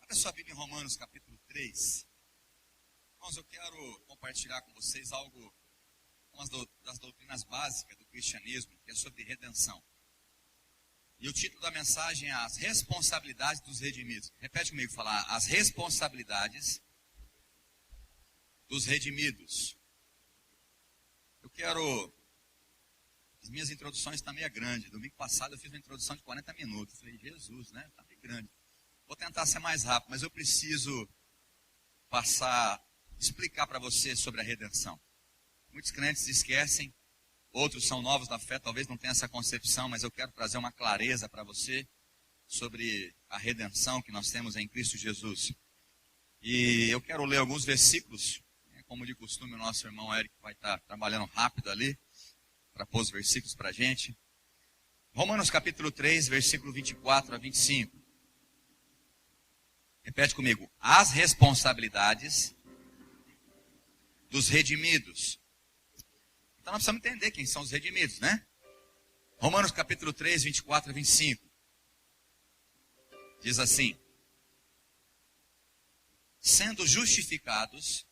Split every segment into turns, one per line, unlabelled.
Abra sua Bíblia em Romanos capítulo 3. Irmãos, eu quero compartilhar com vocês uma das doutrinas básicas do cristianismo, que é sobre redenção. E o título da mensagem é As Responsabilidades dos Redimidos. Repete comigo, falar as responsabilidades dos redimidos. Eu quero... As minhas introduções estão meio grandes. Domingo passado eu fiz uma introdução de 40 minutos. Eu falei, Jesus, né? Está meio grande. Vou tentar ser mais rápido, mas eu preciso explicar para você sobre a redenção. Muitos crentes esquecem, outros são novos na fé, talvez não tenham essa concepção, mas eu quero trazer uma clareza para você sobre a redenção que nós temos em Cristo Jesus. E eu quero ler alguns versículos, como de costume o nosso irmão Eric vai estar trabalhando rápido ali, para pôr os versículos para a gente. Romanos capítulo 3, versículo 24 a 25. Repete comigo. As responsabilidades dos redimidos. Então nós precisamos entender quem são os redimidos, né? Romanos capítulo 3, 24 a 25. Diz assim. Sendo justificados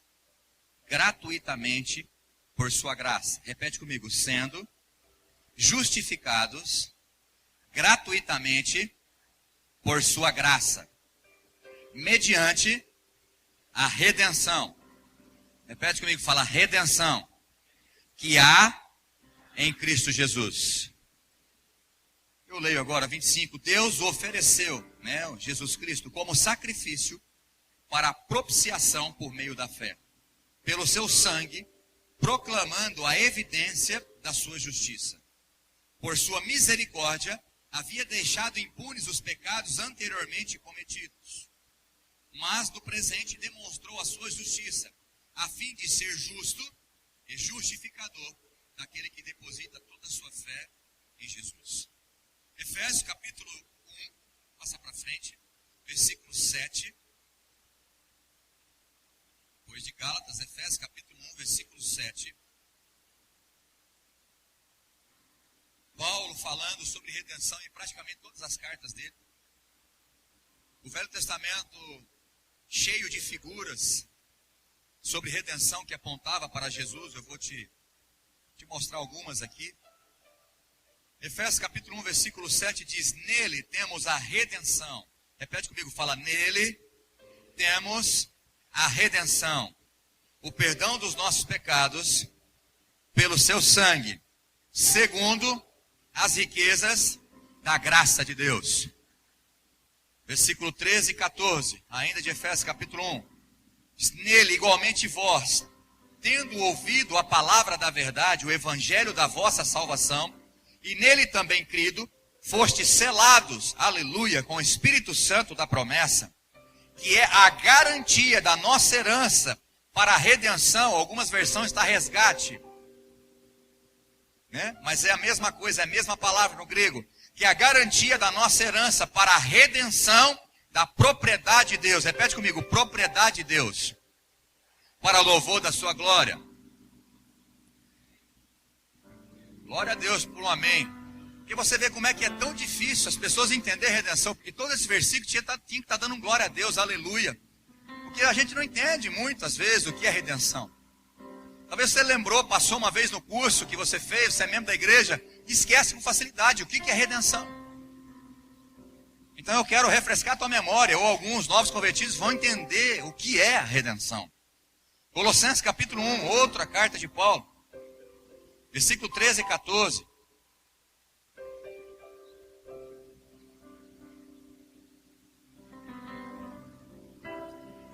gratuitamente por sua graça. Repete comigo. Sendo justificados gratuitamente por sua graça. Mediante a redenção. Repete comigo, fala redenção. Que há em Cristo Jesus. Eu leio agora 25. Deus ofereceu, Jesus Cristo, como sacrifício para a propiciação por meio da fé. Pelo seu sangue, proclamando a evidência da sua justiça. Por sua misericórdia, havia deixado impunes os pecados anteriormente cometidos. Mas no presente demonstrou a sua justiça, a fim de ser justo e justificador daquele que deposita toda a sua fé em Jesus. Efésios capítulo 1, passa para frente, versículo 7. Depois de Gálatas, Efésios capítulo 1, versículo 7. Paulo falando sobre redenção em praticamente todas as cartas dele. O Velho Testamento cheio de figuras sobre redenção que apontava para Jesus. Eu vou te mostrar algumas aqui. Efésios capítulo 1, versículo 7 diz, nele temos a redenção. Repete comigo, fala, nele temos a redenção, o perdão dos nossos pecados, pelo seu sangue, segundo as riquezas da graça de Deus. Versículo 13 e 14, ainda de Efésios capítulo 1. Diz, nele igualmente vós, tendo ouvido a palavra da verdade, o evangelho da vossa salvação, e nele também crido, fostes selados, aleluia, com o Espírito Santo da promessa, que é a garantia da nossa herança para a redenção. Algumas versões está resgate, mas é a mesma coisa, é a mesma palavra no grego, que é a garantia da nossa herança para a redenção da propriedade de Deus. Repete comigo, propriedade de Deus, para louvor da sua glória. Glória a Deus por um amém. Porque você vê como é que é tão difícil as pessoas entenderem a redenção, porque todo esse versículo tinha que estar dando glória a Deus, aleluia. Porque a gente não entende muitas vezes o que é redenção. Talvez você lembrou, passou uma vez no curso que você fez, você é membro da igreja, e esquece com facilidade o que é redenção. Então eu quero refrescar a tua memória, ou alguns novos convertidos vão entender o que é a redenção. Colossenses capítulo 1, outra carta de Paulo, versículo 13 e 14.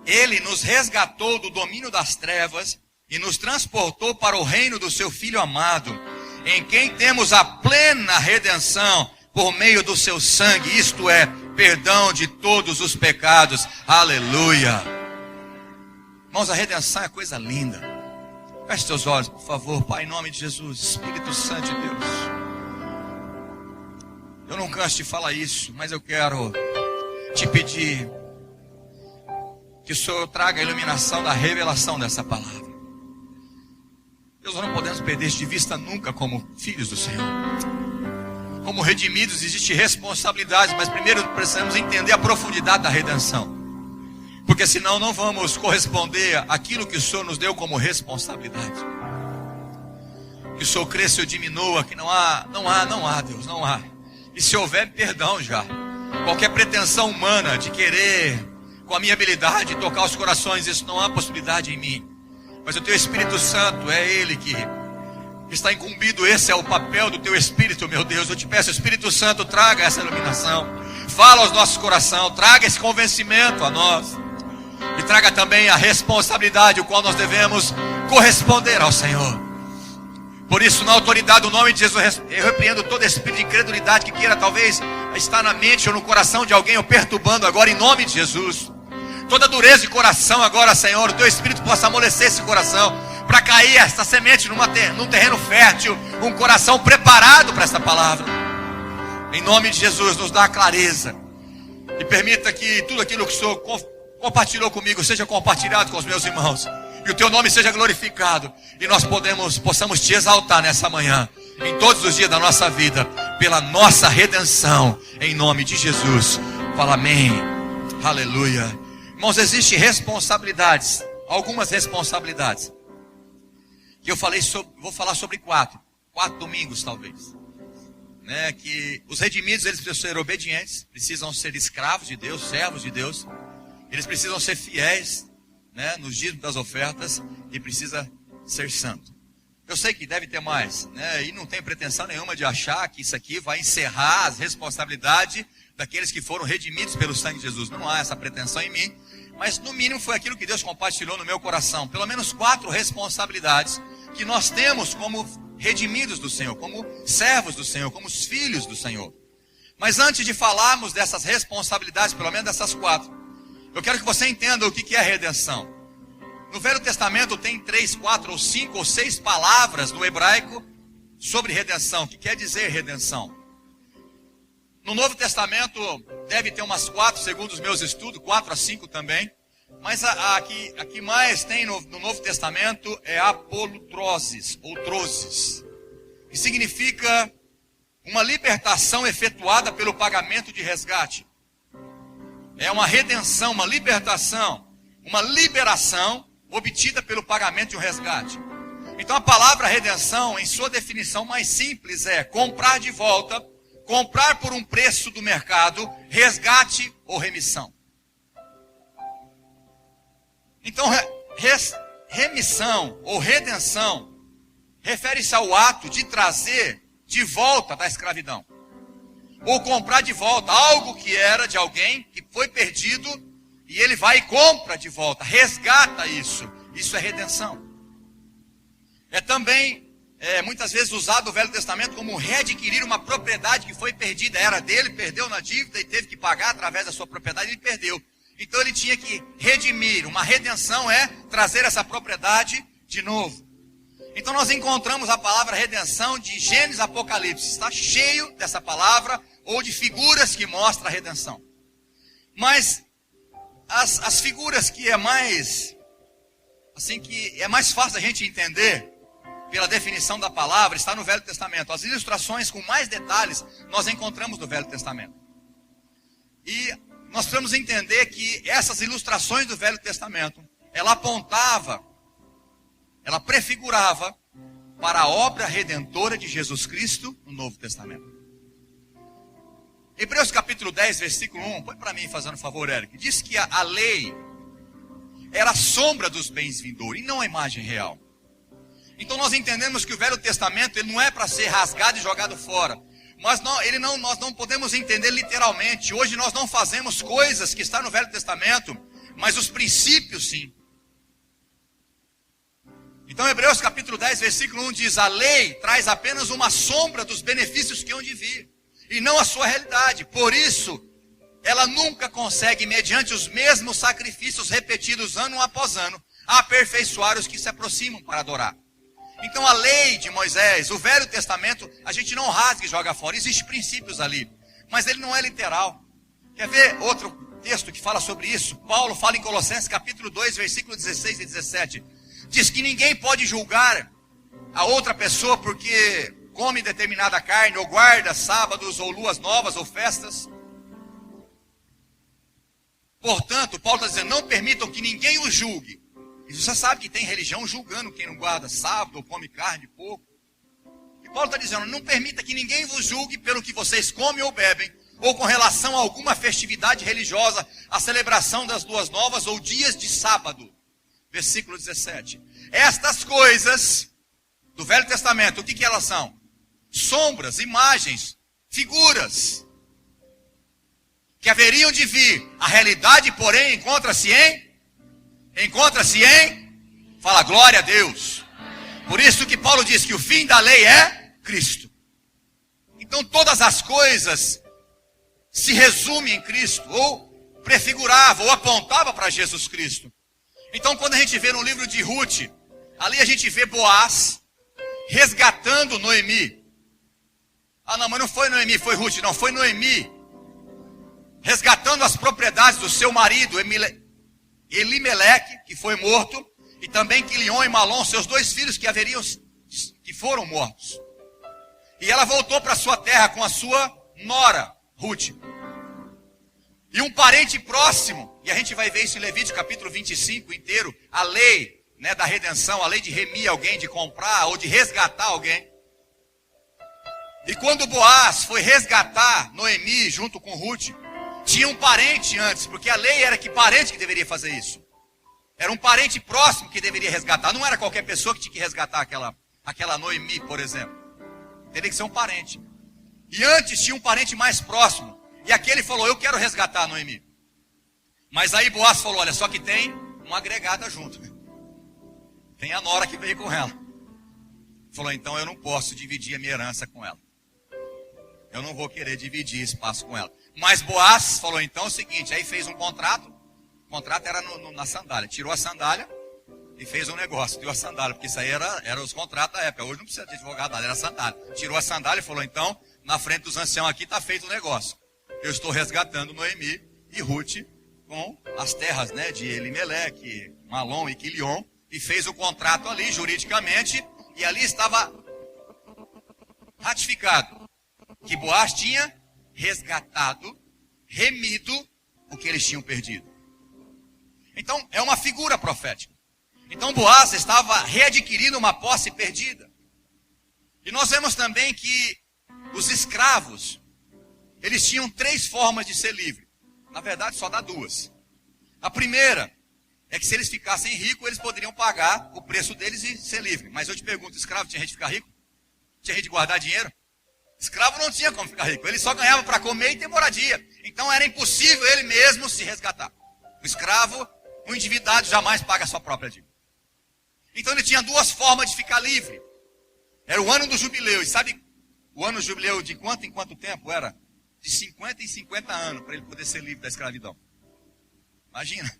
Ele nos resgatou do domínio das trevas e nos transportou para o reino do seu Filho amado, em quem temos a plena redenção por meio do seu sangue, isto é, perdão de todos os pecados. Aleluia. Irmãos, a redenção é coisa linda. Feche seus olhos, por favor, Pai, em nome de Jesus, Espírito Santo de Deus. Eu não canso de falar isso, mas eu quero te pedir que o Senhor traga a iluminação da revelação dessa palavra. Deus, nós não podemos perder isso de vista nunca como filhos do Senhor. Como redimidos existe responsabilidade, mas primeiro precisamos entender a profundidade da redenção. Porque senão não vamos corresponder àquilo que o Senhor nos deu como responsabilidade. Que o Senhor cresça ou diminua, que não há, Deus, não há. E se houver, perdão já. Qualquer pretensão humana de querer, com a minha habilidade, tocar os corações, isso não há possibilidade em mim. Mas o Teu Espírito Santo, é Ele que está incumbido, esse é o papel do Teu Espírito, meu Deus. Eu te peço, Espírito Santo, traga essa iluminação. Fala aos nossos corações, traga esse convencimento a nós. E traga também a responsabilidade, o qual nós devemos corresponder ao Senhor. Por isso, na autoridade do nome de Jesus, eu repreendo todo espírito de incredulidade que queira talvez estar na mente ou no coração de alguém, ou perturbando agora, em nome de Jesus. Toda dureza de coração agora, Senhor, o Teu Espírito possa amolecer esse coração, para cair essa semente num terreno fértil, um coração preparado para essa palavra. Em nome de Jesus, nos dá a clareza. E permita que tudo aquilo que o Senhor compartilhou comigo seja compartilhado com os meus irmãos. E o Teu nome seja glorificado. E nós possamos Te exaltar nessa manhã, em todos os dias da nossa vida, pela nossa redenção, em nome de Jesus. Fala amém. Aleluia. Irmãos, existem responsabilidades, algumas responsabilidades, que eu vou falar sobre 4 domingos talvez, né? Que os redimidos, eles precisam ser obedientes, precisam ser escravos de Deus, servos de Deus, eles precisam ser fiéis, né, nos dízimos das ofertas, e precisa ser santo. Eu sei que deve ter mais, né, e não tenho pretensão nenhuma de achar que isso aqui vai encerrar as responsabilidades daqueles que foram redimidos pelo sangue de Jesus. Não há essa pretensão em mim, mas no mínimo foi aquilo que Deus compartilhou no meu coração. Pelo menos 4 responsabilidades que nós temos como redimidos do Senhor, como servos do Senhor, como os filhos do Senhor. Mas antes de falarmos dessas responsabilidades, pelo menos dessas 4, eu quero que você entenda o que é redenção. No Velho Testamento tem 3, 4 ou 5 ou 6 palavras no hebraico sobre redenção, que quer dizer redenção. No Novo Testamento deve ter umas 4, segundo os meus estudos, 4 a 5 também. Mas a que mais tem no Novo Testamento é apolutroses, ou trozes, que significa uma libertação efetuada pelo pagamento de resgate. É uma redenção, uma libertação, uma liberação obtida pelo pagamento de um resgate. Então a palavra redenção, em sua definição mais simples, é comprar de volta, comprar por um preço do mercado, resgate ou remissão. Então remissão ou redenção refere-se ao ato de trazer de volta da escravidão. Ou comprar de volta algo que era de alguém que foi perdido, e ele vai e compra de volta, resgata isso. Isso é redenção. É também, muitas vezes usado o Velho Testamento como readquirir uma propriedade que foi perdida. Era dele, perdeu na dívida e teve que pagar através da sua propriedade, ele perdeu. Então ele tinha que redimir. Uma redenção é trazer essa propriedade de novo. Então nós encontramos a palavra redenção de Gênesis a Apocalipse. Está cheio dessa palavra, ou de figuras que mostram a redenção. Mas as figuras que é mais fácil a gente entender pela definição da palavra, está no Velho Testamento. As ilustrações com mais detalhes nós encontramos no Velho Testamento. E nós precisamos entender que essas ilustrações do Velho Testamento, ela prefigurava para a obra redentora de Jesus Cristo no Novo Testamento. Hebreus capítulo 10, versículo 1, põe para mim fazendo um favor, Eric. Diz que a lei era a sombra dos bens vindouros e não a imagem real. Então nós entendemos que o Velho Testamento ele não é para ser rasgado e jogado fora. Mas nós não podemos entender literalmente. Hoje nós não fazemos coisas que estão no Velho Testamento, mas os princípios sim. Então Hebreus capítulo 10, versículo 1 diz: a lei traz apenas uma sombra dos benefícios que hão de vir, e não a sua realidade. Por isso, ela nunca consegue, mediante os mesmos sacrifícios repetidos ano após ano, aperfeiçoar os que se aproximam para adorar. Então a lei de Moisés, o Velho Testamento, a gente não rasga e joga fora. Existem princípios ali, mas ele não é literal. Quer ver outro texto que fala sobre isso? Paulo fala em Colossenses capítulo 2, versículo 16 e 17. Diz que ninguém pode julgar a outra pessoa porque come determinada carne, ou guarda sábados, ou luas novas, ou festas. Portanto, Paulo está dizendo, não permitam que ninguém os julgue. E você sabe que tem religião julgando quem não guarda sábado ou come carne de porco. E Paulo está dizendo, não permita que ninguém vos julgue pelo que vocês comem ou bebem, ou com relação a alguma festividade religiosa, a celebração das luas novas ou dias de sábado. Versículo 17. Estas coisas do Velho Testamento, o que elas são? Sombras, imagens, figuras, que haveriam de vir. A realidade, porém, encontra-se em? Fala, glória a Deus. Por isso que Paulo diz que o fim da lei é Cristo. Então todas as coisas se resumem em Cristo, ou prefigurava, ou apontava para Jesus Cristo. Então quando a gente vê no livro de Ruth, ali a gente vê Boaz resgatando Noemi. Ah não, mas não foi Noemi, foi Ruth, não, foi Noemi. Resgatando as propriedades do seu marido, Elimeleque, que foi morto, e também Quilion e Malom, seus 2 filhos que foram mortos. E ela voltou para sua terra com a sua nora, Ruth. E um parente próximo, e a gente vai ver isso em Levítico capítulo 25 inteiro, a lei, né, da redenção, a lei de remir alguém, de comprar ou de resgatar alguém. E quando Boaz foi resgatar Noemi junto com Ruth, tinha um parente antes, porque a lei era que parente que deveria fazer isso. Era um parente próximo que deveria resgatar. Não era qualquer pessoa que tinha que resgatar aquela Noemi, por exemplo. Teria que ser um parente. E antes tinha um parente mais próximo. E aquele falou, eu quero resgatar a Noemi. Mas aí Boaz falou, olha, só que tem uma agregada junto. Tem a nora que veio com ela. Falou, então eu não posso dividir a minha herança com ela. Eu não vou querer dividir espaço com ela. Mas Boaz falou então o seguinte, aí fez um contrato. O contrato era na sandália. Tirou a sandália e fez um negócio. Tirou a sandália, porque isso aí era os contratos da época. Hoje não precisa de advogado, era sandália. Tirou a sandália e falou, então, na frente dos anciãos aqui está feito o negócio. Eu estou resgatando Noemi e Ruth com as terras, né, de Elimeleque, Malom e Quilion. E fez o contrato ali, juridicamente. E ali estava ratificado que Boaz tinha resgatado, remido o que eles tinham perdido. Então, é uma figura profética. Então, Boaz estava readquirindo uma posse perdida. E nós vemos também que os escravos, eles tinham 3 formas de ser livre. Na verdade, só dá 2. A primeira é que se eles ficassem ricos, eles poderiam pagar o preço deles e ser livre. Mas eu te pergunto, escravo tinha jeito de ficar rico? Tinha jeito de guardar dinheiro? Escravo não tinha como ficar rico, ele só ganhava para comer e ter moradia. Então era impossível ele mesmo se resgatar. O escravo, o endividado, jamais paga a sua própria dívida. Então ele tinha 2 formas de ficar livre. Era o ano do jubileu. E sabe o ano do jubileu de quanto em quanto tempo era? De 50 em 50 anos, para ele poder ser livre da escravidão. Imagina.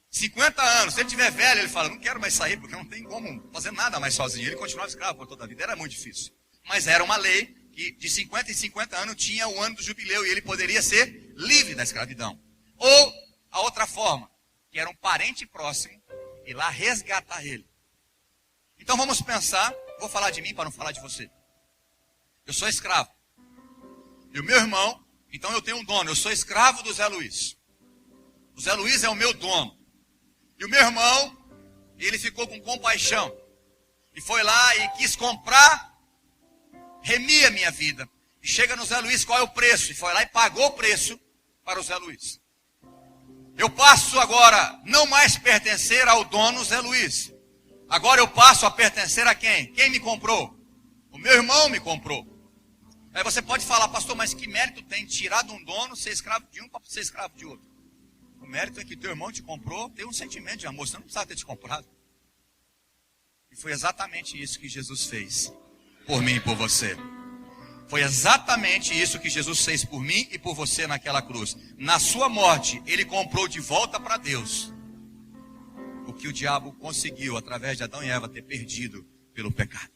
50 anos, se ele estiver velho, ele fala, não quero mais sair, porque não tem como fazer nada mais sozinho. Ele continuava escravo por toda a vida, era muito difícil. Mas era uma lei que de 50 em 50 anos tinha o ano do jubileu e ele poderia ser livre da escravidão. Ou a outra forma, que era um parente próximo ir lá resgatar ele. Então vamos pensar, vou falar de mim para não falar de você. Eu sou escravo. E o meu irmão, então eu tenho um dono, eu sou escravo do Zé Luiz. O Zé Luiz é o meu dono. E o meu irmão, ele ficou com compaixão. E foi lá e quis comprar, remir a minha vida. E chega no Zé Luiz, qual é o preço? E foi lá e pagou o preço para o Zé Luiz. Eu passo agora não mais pertencer ao dono Zé Luiz. Agora eu passo a pertencer a quem? Quem me comprou? O meu irmão me comprou. Aí você pode falar, pastor, mas que mérito tem tirar de um dono, ser escravo de um para ser escravo de outro? O mérito é que teu irmão te comprou, tem um sentimento de amor, você não precisava ter te comprado. E foi exatamente isso que Jesus fez por mim e por você. Foi exatamente isso que Jesus fez por mim e por você naquela cruz. Na sua morte, ele comprou de volta para Deus o que o diabo conseguiu, através de Adão e Eva, ter perdido pelo pecado.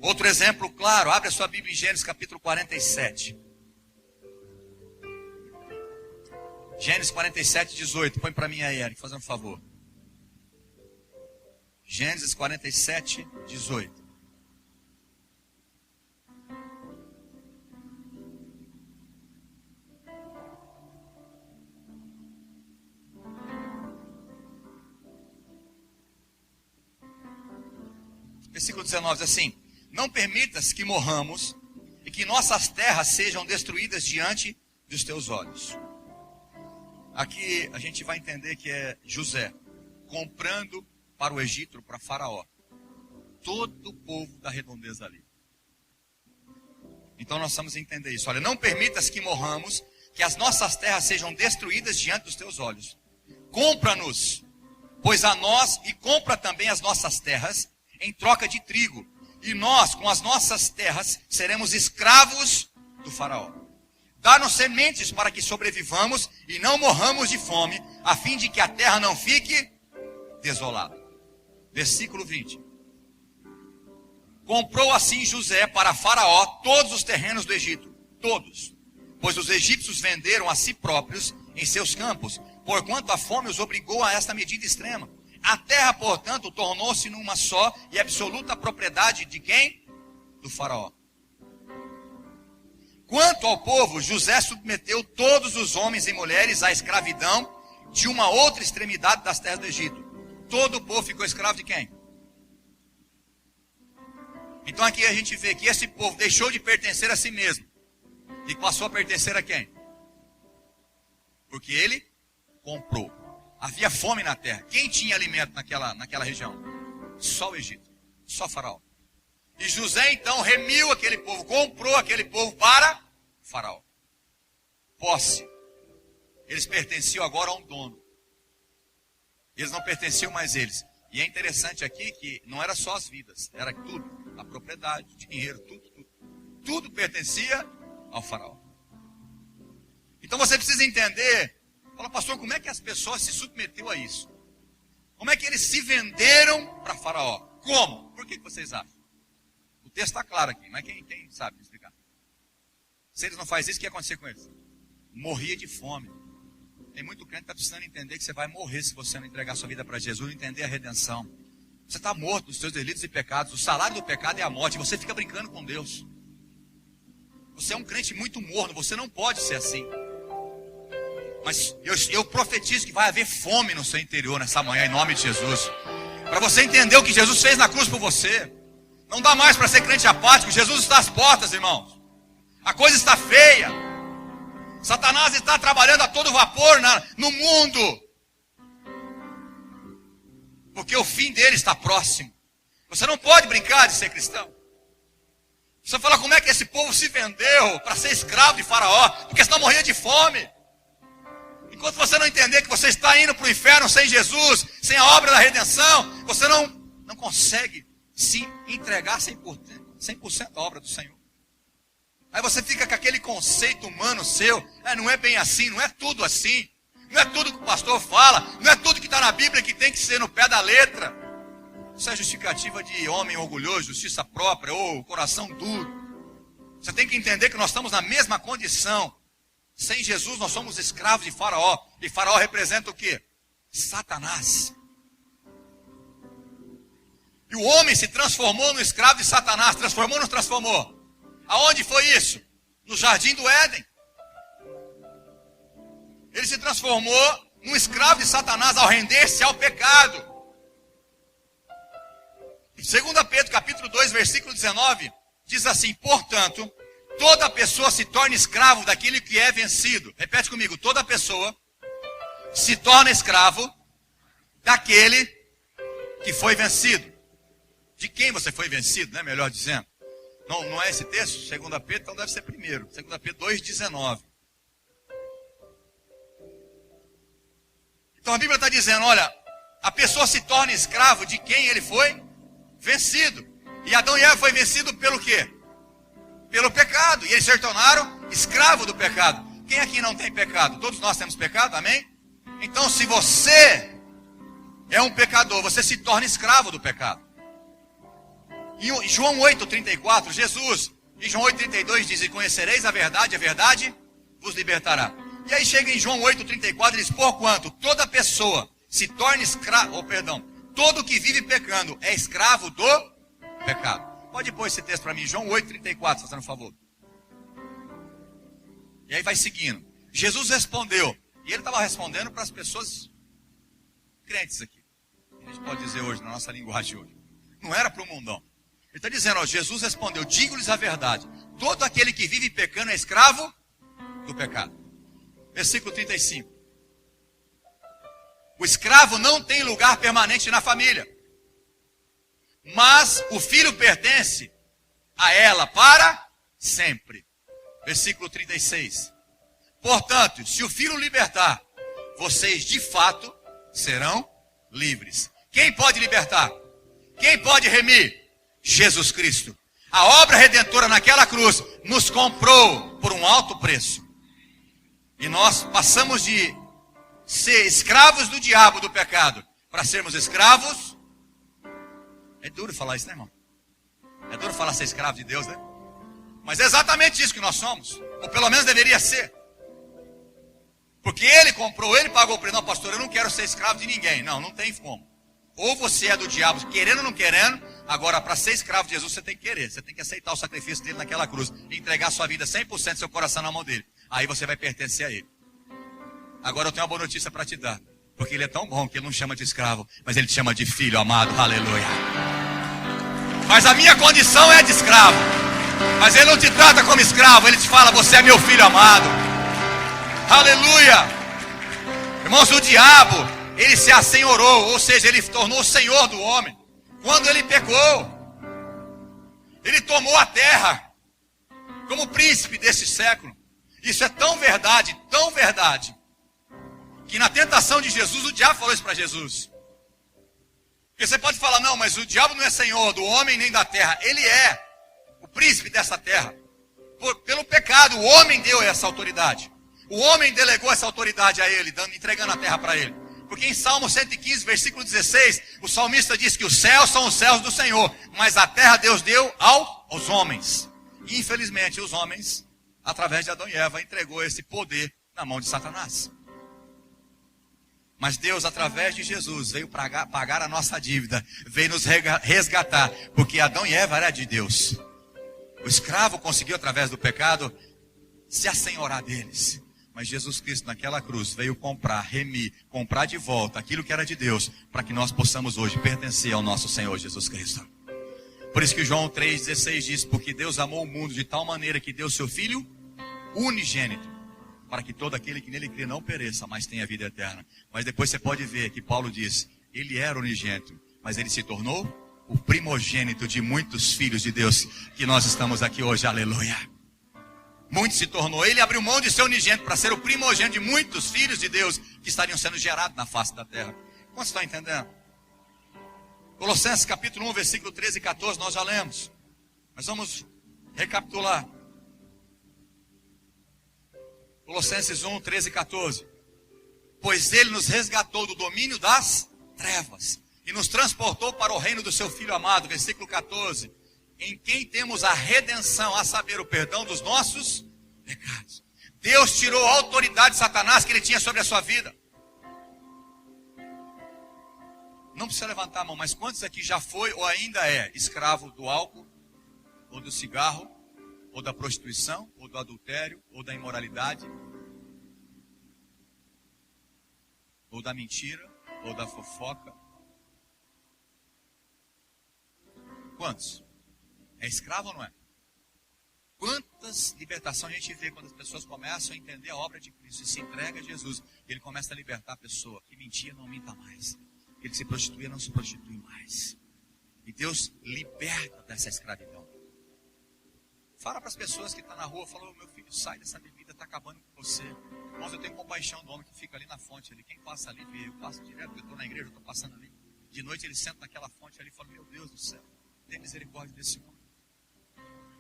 Outro exemplo claro, abre a sua Bíblia em Gênesis capítulo 47. Gênesis 47, 18. Põe para mim aí, Eric, fazendo um favor. Gênesis 47, 18. Versículo 19 diz assim: não permitas que morramos e que nossas terras sejam destruídas diante dos teus olhos. Aqui a gente vai entender que é José comprando para o Egito, para Faraó, todo o povo da redondeza ali. Então nós vamos entender isso. Olha, não permitas que morramos, que as nossas terras sejam destruídas diante dos teus olhos. Compra-nos, pois a nós, e compra também as nossas terras, em troca de trigo. E nós, com as nossas terras, seremos escravos do Faraó. Dá-nos sementes para que sobrevivamos e não morramos de fome, a fim de que a terra não fique desolada. Versículo 20. Comprou assim José para Faraó todos os terrenos do Egito, todos, pois os egípcios venderam a si próprios em seus campos, porquanto a fome os obrigou a esta medida extrema. A terra, portanto, tornou-se numa só e absoluta propriedade de quem? Do Faraó. Quanto ao povo, José submeteu todos os homens e mulheres à escravidão de uma outra extremidade das terras do Egito. Todo o povo ficou escravo de quem? Então aqui a gente vê que esse povo deixou de pertencer a si mesmo e passou a pertencer a quem? Porque ele comprou. Havia fome na terra. Quem tinha alimento naquela região? Só o Egito, só Faraó. E José então remiu aquele povo, comprou aquele povo para Faraó. Posse. Eles pertenciam agora a um dono. Eles não pertenciam mais a eles. E é interessante aqui que não era só as vidas, era tudo. A propriedade, o dinheiro, tudo. Tudo pertencia ao Faraó. Então você precisa entender. Fala, pastor, como é que as pessoas se submeteu a isso? Como é que eles se venderam para Faraó? Como? Por que vocês acham? O texto está claro aqui, mas quem sabe explicar? Se eles não fazem isso, o que ia acontecer com eles? Morria de fome. Tem muito crente que está precisando entender que você vai morrer se você não entregar sua vida para Jesus e entender a redenção. Você está morto dos seus delitos e pecados. O salário do pecado é a morte. Você fica brincando com Deus. Você é um crente muito morno. Você não pode ser assim. Mas eu profetizo que vai haver fome no seu interior nessa manhã, em nome de Jesus. Para você entender o que Jesus fez na cruz por você. Não dá mais para ser crente apático. Jesus está às portas, irmãos. A coisa está feia. Satanás está trabalhando a todo vapor no mundo. Porque o fim dele está próximo. Você não pode brincar de ser cristão. Você fala, como é que esse povo se vendeu para ser escravo de Faraó? Porque senão morria de fome. Enquanto você não entender que você está indo para o inferno sem Jesus, sem a obra da redenção, você não consegue se entregar 100% à obra do Senhor. Aí você fica com aquele conceito humano seu, não é bem assim, não é tudo assim. Não é tudo que o pastor fala, não é tudo que está na Bíblia que tem que ser no pé da letra. Isso é justificativa de homem orgulhoso, justiça própria, ou coração duro. Você tem que entender que nós estamos na mesma condição. Sem Jesus nós somos escravos de Faraó. E Faraó representa o quê? Satanás. E o homem se transformou no escravo de Satanás. Transformou ou não transformou? Aonde foi isso? No jardim do Éden. Ele se transformou num escravo de Satanás ao render-se ao pecado. Em 2 Pedro capítulo 2, versículo 19, diz assim: portanto, toda pessoa se torna escravo daquele que é vencido. Repete comigo, toda pessoa se torna escravo daquele que foi vencido. De quem você foi vencido, né? Melhor dizendo. Não é esse texto? 2 Pedro, então deve ser primeiro. 2 Pedro 2,19. Então a Bíblia está dizendo, olha, a pessoa se torna escravo de quem ele foi vencido. E Adão e Eva foi vencido pelo quê? Pelo pecado. E eles se tornaram escravos do pecado. Quem aqui não tem pecado? Todos nós temos pecado, amém? Então se você é um pecador, você se torna escravo do pecado. Em João 8,34, Jesus, em João 8,32 diz, e conhecereis a verdade vos libertará. E aí chega em João 8,34 e diz, porquanto toda pessoa se torna escravo, todo que vive pecando é escravo do pecado. Pode pôr esse texto para mim, João 8,34, fazendo um favor. E aí vai seguindo. Jesus respondeu, e ele estava respondendo para as pessoas crentes aqui. A gente pode dizer hoje, na nossa linguagem hoje. Não era para o mundão. Ele está dizendo, ó, Jesus respondeu, digo-lhes a verdade. Todo aquele que vive pecando é escravo do pecado. Versículo 35. O escravo não tem lugar permanente na família, mas o filho pertence a ela para sempre. Versículo 36. Portanto, se o filho libertar, vocês de fato serão livres. Quem pode libertar? Quem pode remir? Jesus Cristo. A obra redentora naquela cruz nos comprou por um alto preço. E nós passamos de ser escravos do diabo, do pecado, para sermos escravos. É duro falar isso, né, irmão? É duro falar ser escravo de Deus, né? Mas é exatamente isso que nós somos. Ou pelo menos deveria ser. Porque ele comprou, ele pagou o preço. Não, pastor, eu não quero ser escravo de ninguém. Não, não tem como. Ou você é do diabo, querendo ou não querendo. Agora, para ser escravo de Jesus, você tem que querer. Você tem que aceitar o sacrifício dele naquela cruz. Entregar sua vida 100%, seu coração na mão dele. Aí você vai pertencer a ele. Agora eu tenho uma boa notícia para te dar. Porque ele é tão bom que ele não chama de escravo, mas ele te chama de filho amado. Aleluia. Mas a minha condição é de escravo. Mas ele não te trata como escravo. Ele te fala, você é meu filho amado. Aleluia. Irmãos, o diabo, ele se assenhorou. Ou seja, ele tornou o senhor do homem. Quando ele pecou, ele tomou a terra como príncipe desse século. Isso é tão verdade, que na tentação de Jesus, o diabo falou isso para Jesus. Porque você pode falar, não, mas o diabo não é senhor do homem nem da terra. Ele é o príncipe dessa terra. Pelo pecado, o homem deu essa autoridade. O homem delegou essa autoridade a ele, entregando a terra para ele. Porque em Salmo 115, versículo 16, o salmista diz que os céus são os céus do Senhor, mas a terra Deus deu aos homens. E infelizmente os homens, através de Adão e Eva, entregou esse poder na mão de Satanás. Mas Deus, através de Jesus, veio pagar a nossa dívida, veio nos resgatar, porque Adão e Eva eram de Deus. O escravo conseguiu, através do pecado, se assenhorar deles. Mas Jesus Cristo naquela cruz veio remir, comprar de volta aquilo que era de Deus, para que nós possamos hoje pertencer ao nosso Senhor Jesus Cristo. Por isso que João 3,16 diz, porque Deus amou o mundo de tal maneira que deu seu Filho unigênito, para que todo aquele que nele crê não pereça, mas tenha vida eterna. Mas depois você pode ver que Paulo diz, ele era unigênito, mas ele se tornou o primogênito de muitos filhos de Deus, que nós estamos aqui hoje, aleluia. Muito se tornou. Ele abriu mão de ser unigênito para ser o primogênito de muitos filhos de Deus que estariam sendo gerados na face da terra. Quantos estão entendendo? Colossenses capítulo 1, versículo 13 e 14, nós já lemos. Mas vamos recapitular. Colossenses 1, 13 e 14. Pois ele nos resgatou do domínio das trevas e nos transportou para o reino do seu Filho amado. Versículo 14. Em quem temos a redenção, a saber, o perdão dos nossos pecados. Deus tirou a autoridade de Satanás que ele tinha sobre a sua vida. Não precisa levantar a mão, mas quantos aqui já foi ou ainda é escravo do álcool, ou do cigarro, ou da prostituição, ou do adultério, ou da imoralidade, ou da mentira, ou da fofoca? Quantos? É escravo ou não é? Quantas libertações a gente vê quando as pessoas começam a entender a obra de Cristo e se entrega a Jesus, e ele começa a libertar a pessoa que mentia, não minta mais, que ele se prostituía, não se prostitui mais, e Deus liberta dessa escravidão. Fala para as pessoas que estão na rua, fala, meu filho, sai dessa bebida, está acabando com você. Irmãos, eu tenho compaixão do homem que fica ali na fonte, ali. Quem passa ali vê, eu passo direto, eu estou na igreja, eu estou passando ali, de noite ele senta naquela fonte ali e fala, meu Deus do céu, tem misericórdia desse homem.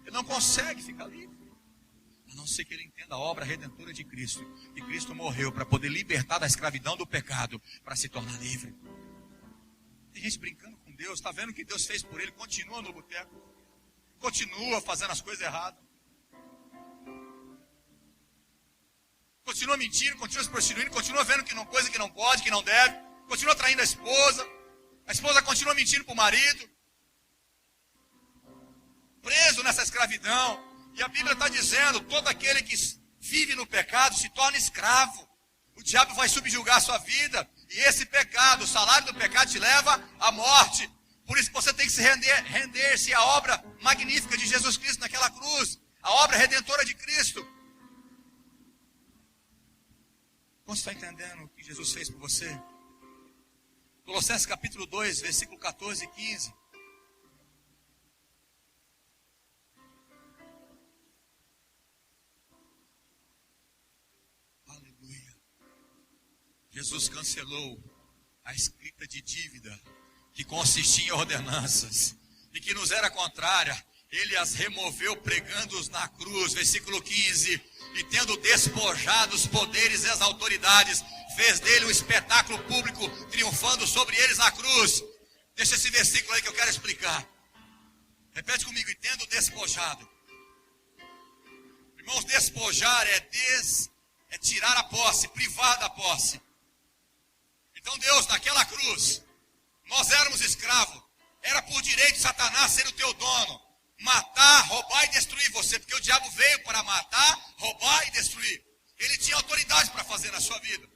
Ele não consegue ficar livre, a não ser que ele entenda a obra redentora de Cristo. E Cristo morreu para poder libertar da escravidão do pecado, para se tornar livre. Tem gente brincando com Deus, está vendo o que Deus fez por ele, continua no boteco, continua fazendo as coisas erradas, continua mentindo, continua se prostituindo, continua vendo que não, coisa que não pode, que não deve, continua traindo a esposa continua mentindo para o marido, preso nessa escravidão. E a Bíblia está dizendo, todo aquele que vive no pecado se torna escravo. O diabo vai subjugar a sua vida, e esse pecado, o salário do pecado te leva à morte. Por isso que você tem que se render-se à obra magnífica de Jesus Cristo naquela cruz. A obra redentora de Cristo. Você está entendendo o que Jesus fez por você? Colossenses capítulo 2, versículo 14 e 15. Aleluia. Jesus cancelou a escrita de dívida que consistia em ordenanças e que nos era contrária. Ele as removeu pregando-os na cruz, versículo 15, e tendo despojado os poderes e as autoridades, fez dele um espetáculo público, triunfando sobre eles na cruz. Deixa esse versículo aí que eu quero explicar. Repete comigo, e tendo despojado. Irmãos, despojar é tirar a posse, privar da posse. Então Deus, naquela cruz, nós éramos escravos, era por direito de Satanás ser o teu dono. Matar, roubar e destruir você, porque o diabo veio para matar, roubar e destruir. Ele tinha autoridade para fazer na sua vida.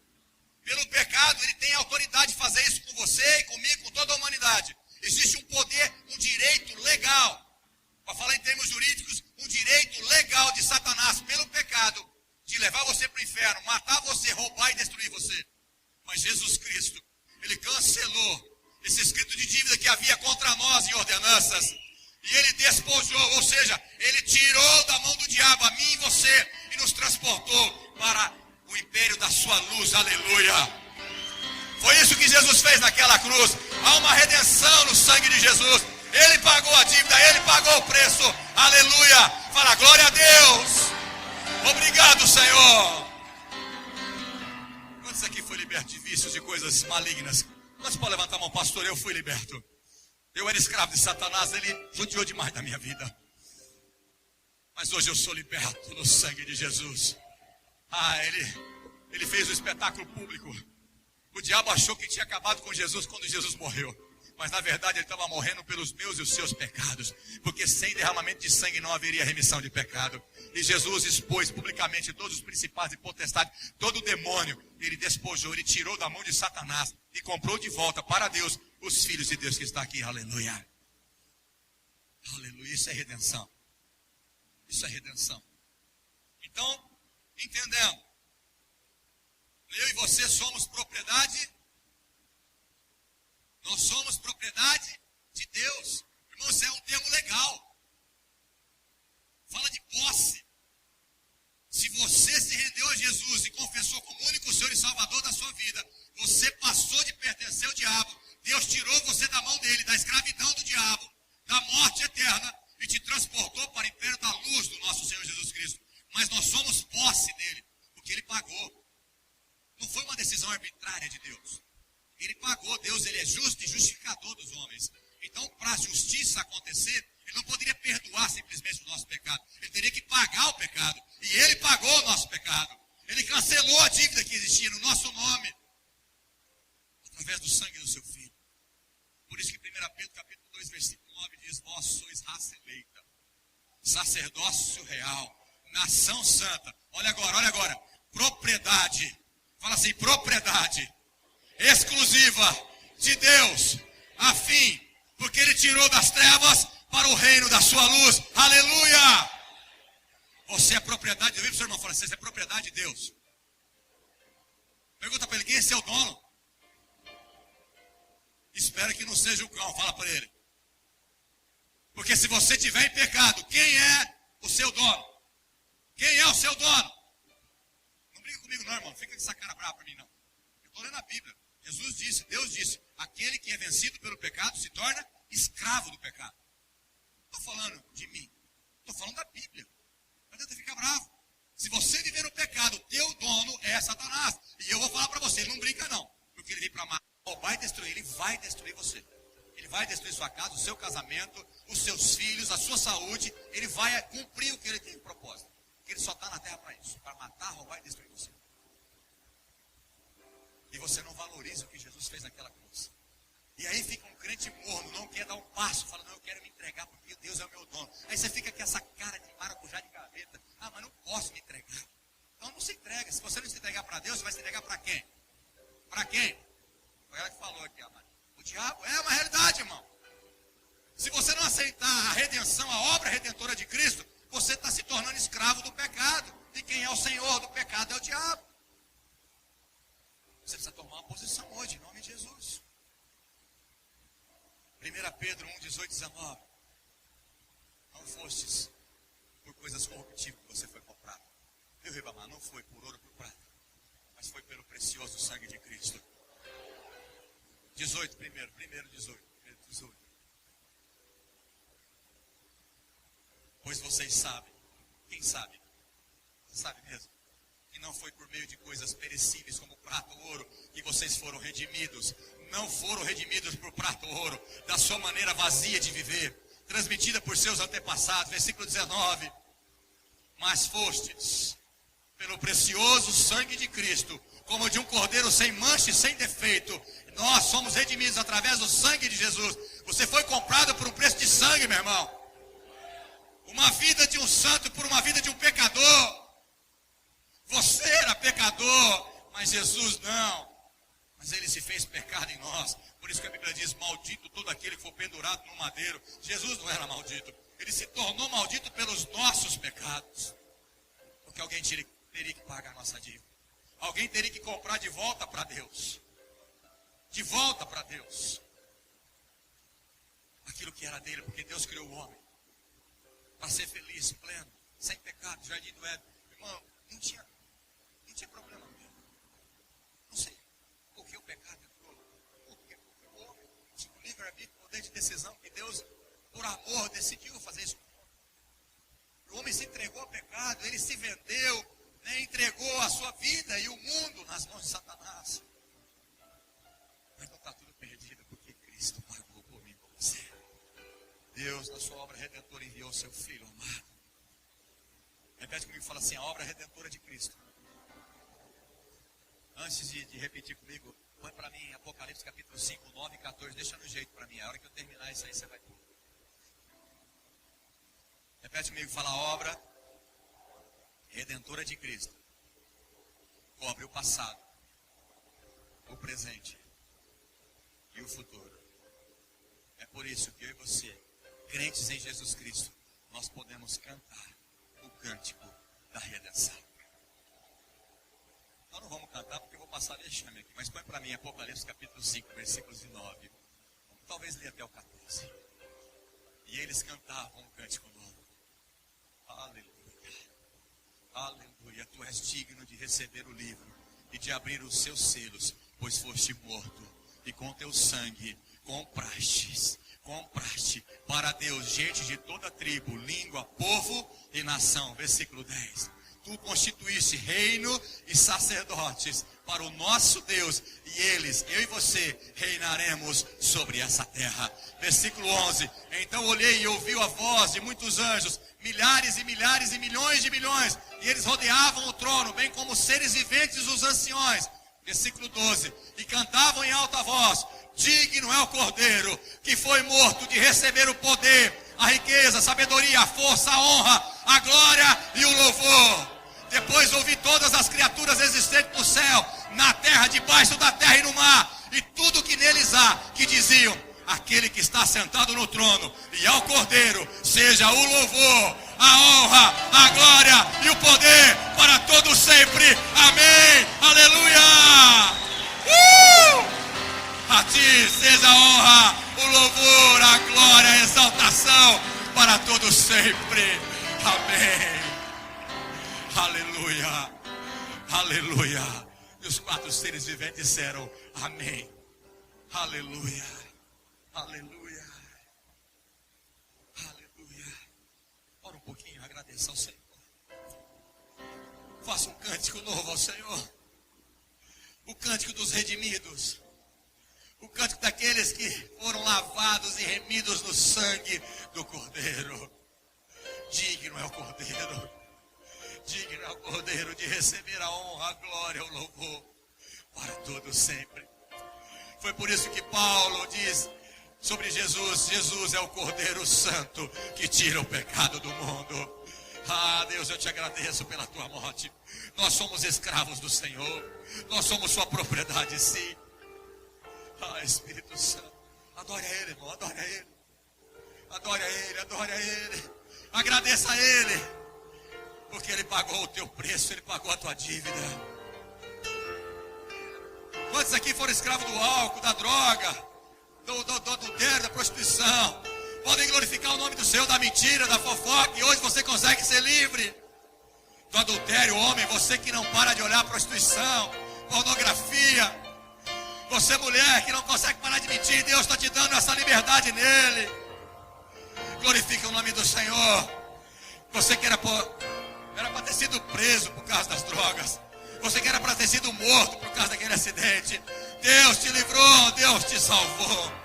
Pelo pecado, ele tem autoridade de fazer isso com você e comigo, com toda a humanidade. Existe um poder, um direito legal, para falar em termos jurídicos, um direito legal de Satanás, pelo pecado, de levar você para o inferno, matar você, roubar e destruir você. Mas Jesus Cristo, ele cancelou esse escrito de dívida que havia contra nós em ordenanças. E ele despojou, ou seja, ele tirou da mão do diabo a mim e você e nos transportou para o império da sua luz, aleluia. Foi isso que Jesus fez naquela cruz. Há uma redenção no sangue de Jesus. Ele pagou a dívida, ele pagou o preço, aleluia. Fala, glória a Deus. Obrigado, Senhor. Quantos aqui foi liberto de vícios e coisas malignas? Quantos podem levantar a mão, pastor? Eu fui liberto. Eu era escravo de Satanás, ele judiou demais da minha vida. Mas hoje eu sou liberto no sangue de Jesus. Ele fez o espetáculo público. O diabo achou que tinha acabado com Jesus quando Jesus morreu. Mas na verdade ele estava morrendo pelos meus e os seus pecados. Porque sem derramamento de sangue não haveria remissão de pecado. E Jesus expôs publicamente todos os principados e potestades, todo o demônio. Ele despojou, ele tirou da mão de Satanás e comprou de volta para Deus os filhos de Deus que está aqui, aleluia. Aleluia, isso é redenção. Isso é redenção. Então, entendendo, eu e você somos propriedade, nós somos propriedade de Deus. Irmão, isso é um termo legal. Fala de posse. Se você se rendeu a Jesus e confessou como único Senhor e Salvador da sua vida, você passou de pertencer ao diabo. Deus tirou você da mão dele, da escravidão do diabo, da morte eterna, e te transportou para o império da luz do nosso Senhor Jesus Cristo. Mas nós somos posse dele, porque ele pagou. Não foi uma decisão arbitrária de Deus. Ele pagou. Deus, ele é justo e justificador dos homens. Então, para a justiça acontecer, ele não poderia perdoar simplesmente o nosso pecado. Ele teria que pagar o pecado. E ele pagou o nosso pecado. Ele cancelou a dívida que existia no nosso nome, através do sangue do seu Filho. Por isso que 1 Pedro capítulo 2, versículo 9 diz: vós sois raça eleita, sacerdócio real, nação santa. Olha agora, propriedade. Fala assim, propriedade exclusiva de Deus, a fim, porque ele tirou das trevas para o reino da sua luz. Aleluia! Você é propriedade. Eu vi para o seu irmão falando, você é propriedade de Deus. Pergunta para ele, quem é seu dono? Espero que não seja o cão, fala para ele. Porque se você estiver em pecado, quem é o seu dono? Quem é o seu dono? Não briga comigo não, irmão. Fica com essa cara brava para mim, não. Eu estou lendo a Bíblia. Jesus disse, Deus disse, aquele que é vencido pelo pecado se torna escravo do pecado. Não estou falando de mim. Estou falando da Bíblia. Não adianta ficar bravo. Se você viver no pecado, teu dono é Satanás. E eu vou falar para você, ele não brinca não. Porque ele veio para matar, roubar e destruir. Ele vai destruir você. Ele vai destruir sua casa, o seu casamento, os seus filhos, a sua saúde. Ele vai cumprir o que ele tem de propósito. Porque ele só está na terra para isso. Para matar, roubar e destruir você. E você não valoriza o que Jesus fez naquela cruz. E aí fica um crente morno, não quer dar um passo, fala, não, eu quero me entregar porque Deus é o meu dono. Aí você fica com essa cara de maracujá de gaveta. Ah, mas não posso me entregar. Então não se entrega. Se você não se entregar para Deus, você vai se entregar para quem? Para quem? Foi ela que falou aqui, amado. O diabo é uma realidade, irmão. Se você não aceitar a redenção, a obra redentora de Cristo, você está se tornando escravo do pecado. E quem é o senhor do pecado é o diabo. Você precisa tomar uma posição hoje, em nome de Jesus. 1 Pedro 1, 18, 19. Não fostes por coisas corruptíveis que você foi comprado. Viu, Ribamar? Não foi por ouro ou por prata, mas foi pelo precioso sangue de Cristo. 18 primeiro 18. Pois vocês sabem, quem sabe? Você sabe mesmo? Que não foi por meio de coisas perecíveis como prata ou ouro que vocês foram redimidos. Não foram redimidos por prata ou ouro, da sua maneira vazia de viver, transmitida por seus antepassados. Versículo 19. Mas fostes pelo precioso sangue de Cristo, como de um cordeiro sem mancha e sem defeito. Nós somos redimidos através do sangue de Jesus. Você foi comprado por um preço de sangue, meu irmão. Uma vida de um santo por uma vida de um pecador. Você era pecador, mas Jesus não. Mas ele se fez pecado em nós. Por isso que a Bíblia diz, maldito todo aquele que for pendurado no madeiro. Jesus não era maldito. Ele se tornou maldito pelos nossos pecados. Porque alguém teria que pagar a nossa dívida. Alguém teria que comprar de volta para Deus. De volta para Deus. Aquilo que era dele, porque Deus criou o homem para ser feliz, pleno, sem pecado, jardim do Éden. Irmão, não tinha problema mesmo. Não sei por que o pecado entrou. Porque o homem tinha um livre-arbítrio, poder de decisão, que Deus, por amor, decidiu fazer isso. O homem se entregou ao pecado, ele se vendeu, né, entregou a sua vida e o mundo nas mãos de Satanás. Mas não está tudo perdido, porque Cristo pagou por mim e por você. Deus, na sua obra redentora, enviou o seu Filho amado. Repete comigo, fala assim, a obra redentora de Cristo. Antes de repetir comigo, põe para mim Apocalipse capítulo 5, 9 e 14. Deixa no jeito para mim. A hora que eu terminar isso aí, você vai pôr. Repete comigo, fala a obra redentora de Cristo. Cobre o passado, o presente e o futuro. É por isso que eu e você, crentes em Jesus Cristo, nós podemos cantar o cântico da redenção. Nós não vamos cantar porque eu vou passar vexame aqui, mas põe para mim Apocalipse capítulo 5, versículos 9. Talvez ler até o 14. E eles cantavam um cântico novo. Aleluia. Aleluia. Tu és digno de receber o livro e de abrir os seus selos, pois foste morto e com teu sangue compraste para Deus gente de toda tribo, língua, povo e nação. Versículo 10. Tu constituíste reino e sacerdotes para o nosso Deus, e eles, eu e você, reinaremos sobre essa terra. Versículo 11. Então olhei e ouvi a voz de muitos anjos, milhares e milhares e milhões de milhões, e eles rodeavam o trono, bem como os seres viventes, os anciões. Versículo 12. E cantavam em alta voz: digno é o Cordeiro que foi morto de receber o poder, a riqueza, a sabedoria, a força, a honra, a glória e o louvor. Depois ouvi todas as criaturas existentes no céu, na terra, debaixo da terra e no mar, e tudo que neles há, que diziam: aquele que está sentado no trono e ao Cordeiro seja o louvor, a honra, a glória e o poder para todos sempre. Amém. Aleluia. A ti seja a honra, o louvor, a glória, a exaltação para todos sempre. Amém. Aleluia. Aleluia. E os quatro seres viventes disseram: amém. Aleluia. Aleluia. Aleluia. Ora um pouquinho, agradeça ao Senhor. Faça um cântico novo ao Senhor. O cântico dos redimidos. O cântico daqueles que foram lavados e remidos no sangue do Cordeiro. Digno é o Cordeiro. Digno é o Cordeiro de receber a honra, a glória, o louvor para todos sempre. Foi por isso que Paulo diz sobre Jesus: Jesus é o Cordeiro Santo que tira o pecado do mundo. Ah, Deus, eu te agradeço pela tua morte. Nós somos escravos do Senhor. Nós somos sua propriedade, sim. Ah, Espírito Santo, adore a Ele, irmão, adore a Ele. Adore a Ele, adore a Ele. Agradeça a Ele. Porque Ele pagou o teu preço, Ele pagou a tua dívida. Quantos aqui foram escravos do álcool, da droga, do adultério, da prostituição? Podem glorificar o nome do Senhor, da mentira, da fofoca. E hoje você consegue ser livre do adultério, homem. Você que não para de olhar prostituição, pornografia. Você, mulher, que não consegue parar de mentir. Deus está te dando essa liberdade nele. Glorifica o nome do Senhor. Você que era para ter sido preso por causa das drogas. Você que era para ter sido morto por causa daquele acidente. Deus te livrou, Deus te salvou.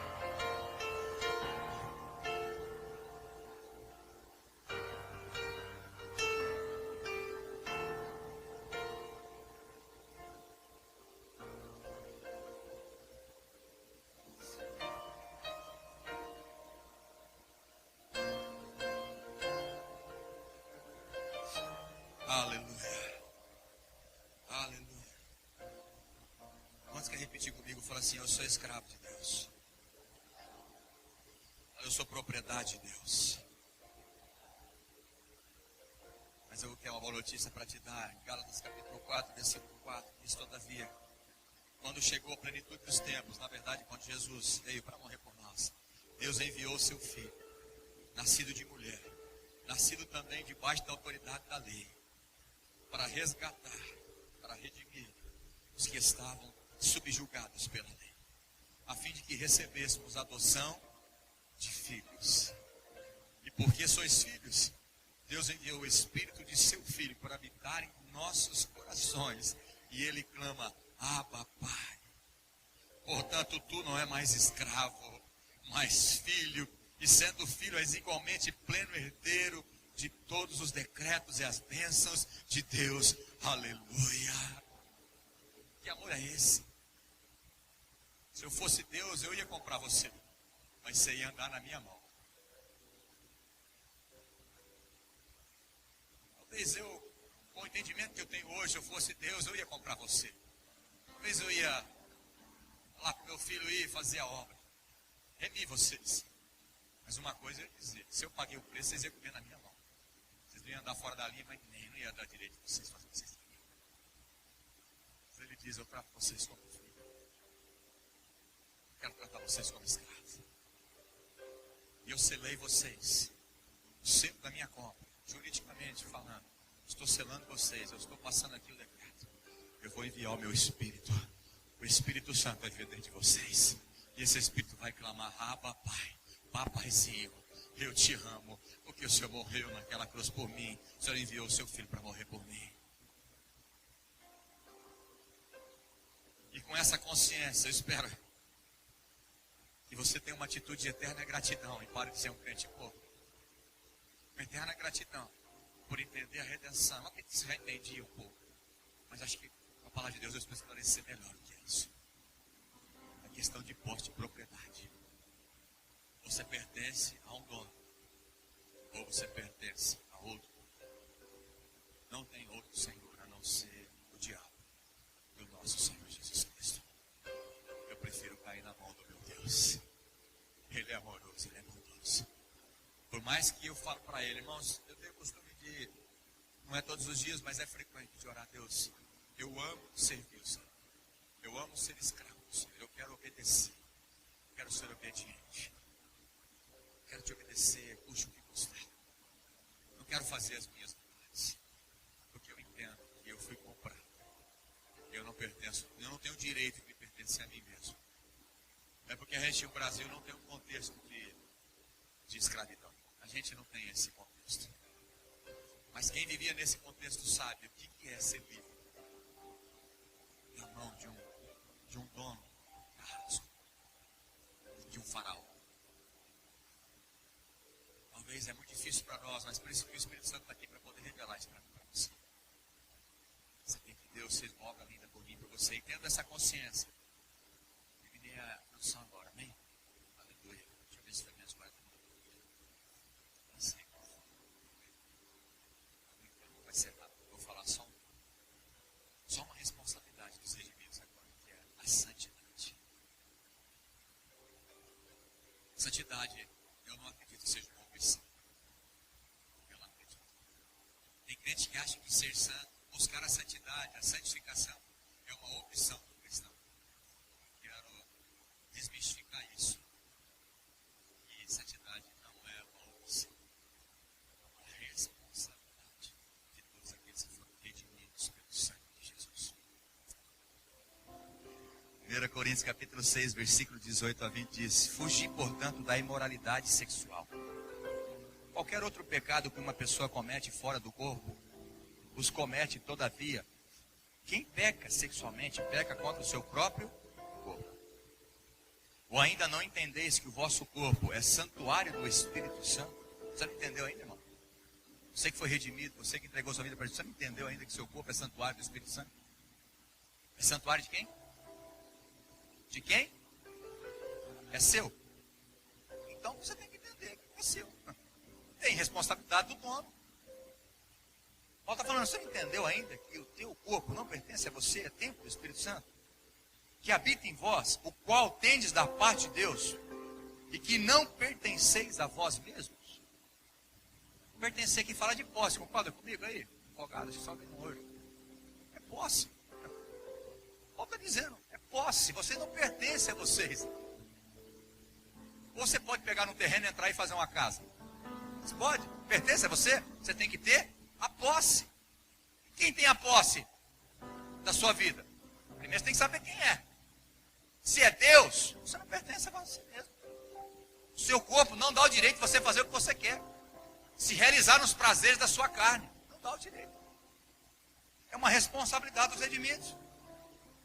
Aleluia. Aleluia. Quantos quer repetir comigo? Fala assim: eu sou escravo de Deus. Eu sou propriedade de Deus. Mas eu quero uma boa notícia para te dar. Gálatas capítulo 4, versículo 4. Diz: todavia, quando chegou a plenitude dos tempos, na verdade, quando Jesus veio para morrer por nós, Deus enviou o seu Filho, nascido de mulher, nascido também debaixo da autoridade da lei, para resgatar, para redimir os que estavam subjugados pela lei, a fim de que recebêssemos a adoção de filhos. E porque sois filhos, Deus enviou o Espírito de seu Filho para habitar em nossos corações, e Ele clama: Abba, Pai. Portanto, tu não é mais escravo, mas filho, e sendo filho, és igualmente pleno herdeiro de todos os decretos e as bênçãos de Deus. Aleluia. Que amor é esse? Se eu fosse Deus, eu ia comprar você, mas você ia andar na minha mão. Talvez eu, com o entendimento que eu tenho hoje, se eu fosse Deus, eu ia comprar você. Talvez eu ia lá para o meu filho ir fazer a obra, remir vocês. Mas uma coisa eu ia dizer: se eu paguei o preço, vocês iam comer na minha mão. Vocês não iam andar fora da linha, mas nem não ia dar direito de vocês fazer o que vocês queriam. Mas ele diz: eu trato vocês como filho. Eu quero tratar vocês como escravos. E eu selei vocês, o selo da minha compra, juridicamente falando. Estou selando vocês, eu estou passando aqui o decreto. Eu vou enviar o meu Espírito. O Espírito Santo vai vir dentro de vocês. E esse Espírito vai clamar: Abba, Pai, Papaizinho, eu te amo, porque o Senhor morreu naquela cruz por mim. O Senhor enviou o seu Filho para morrer por mim. E com essa consciência, eu espero que você tenha uma atitude de eterna gratidão e pare de ser um crente pouco. Uma eterna gratidão por entender a redenção. Não que você já entendia um pouco, mas acho que a palavra de Deus eu espero esclarecer melhor do que isso. A questão de posse de propriedade. Você pertence a um dono, ou você pertence a outro. Não tem outro Senhor a não ser o diabo e o nosso Senhor Jesus Cristo. Eu prefiro cair na mão do meu Deus. Ele é amoroso, Ele é bondoso. Por mais que eu falo para Ele: irmãos, eu tenho o costume de, não é todos os dias, mas é frequente, de orar: Deus, eu amo servir o Senhor. Eu amo ser escravo do Senhor. Eu quero obedecer. Eu quero ser obediente. Quero te obedecer, custe o que custar. Não quero fazer as minhas vontades, porque eu entendo que eu fui comprado. Eu não pertenço, eu não tenho o direito de pertencer a mim mesmo. É porque a gente no Brasil não tem um contexto de escravidão. A gente não tem esse contexto. Mas quem vivia nesse contexto sabe o que é ser livre na mão de um dono carrasco, de um faraó. Talvez é muito difícil para nós, mas por isso que o Espírito Santo está aqui para poder revelar isso para você. Você tem que Deus fez uma obra linda por mim, por você. E tendo essa consciência, eu me dei a noção agora, amém? Aleluia. Deixa eu ver se foi menos 40 minutos. Assim. Vai ser rápido. Vou falar só uma responsabilidade dos redimidos agora, que é a santidade. Santidade é eu não acredito que seja uma opção. Eu não acredito. Tem crente que acha que ser santo, buscar a santidade, a santificação, é uma opção do cristão. Quero desmistificar isso. E santidade não é uma opção. É uma responsabilidade de todos aqueles que foram redimidos pelo sangue de Jesus. 1 Coríntios capítulo 6, versículo 18 a 20 diz: fugir, portanto, da imoralidade sexual. Qualquer outro pecado que uma pessoa comete fora do corpo, os comete todavia. Quem peca sexualmente, peca contra o seu próprio corpo. Ou ainda não entendeis que o vosso corpo é santuário do Espírito Santo? Você não entendeu ainda, irmão? Você que foi redimido, você que entregou sua vida para Jesus, você não entendeu ainda que seu corpo é santuário do Espírito Santo? É santuário de quem? De quem? É seu. Então você tem que entender que é seu. Tem responsabilidade do dono. Paulo está falando, você não entendeu ainda que o teu corpo não pertence a você, é templo do Espírito Santo? Que habita em vós, o qual tendes da parte de Deus, e que não pertenceis a vós mesmos? Pertencer aqui fala de posse, concorda comigo aí? Empolgado, só vem no olho. É posse. Paulo está dizendo, é posse, vocês não pertencem a vocês. Ou você pode pegar no terreno, entrar e fazer uma casa. Você pode? Pertence a você? Você tem que ter a posse. Quem tem a posse da sua vida? Primeiro você tem que saber quem é. Se é Deus, você não pertence a você mesmo. O seu corpo não dá o direito de você fazer o que você quer. Se realizar nos prazeres da sua carne. Não dá o direito. É uma responsabilidade dos redimidos.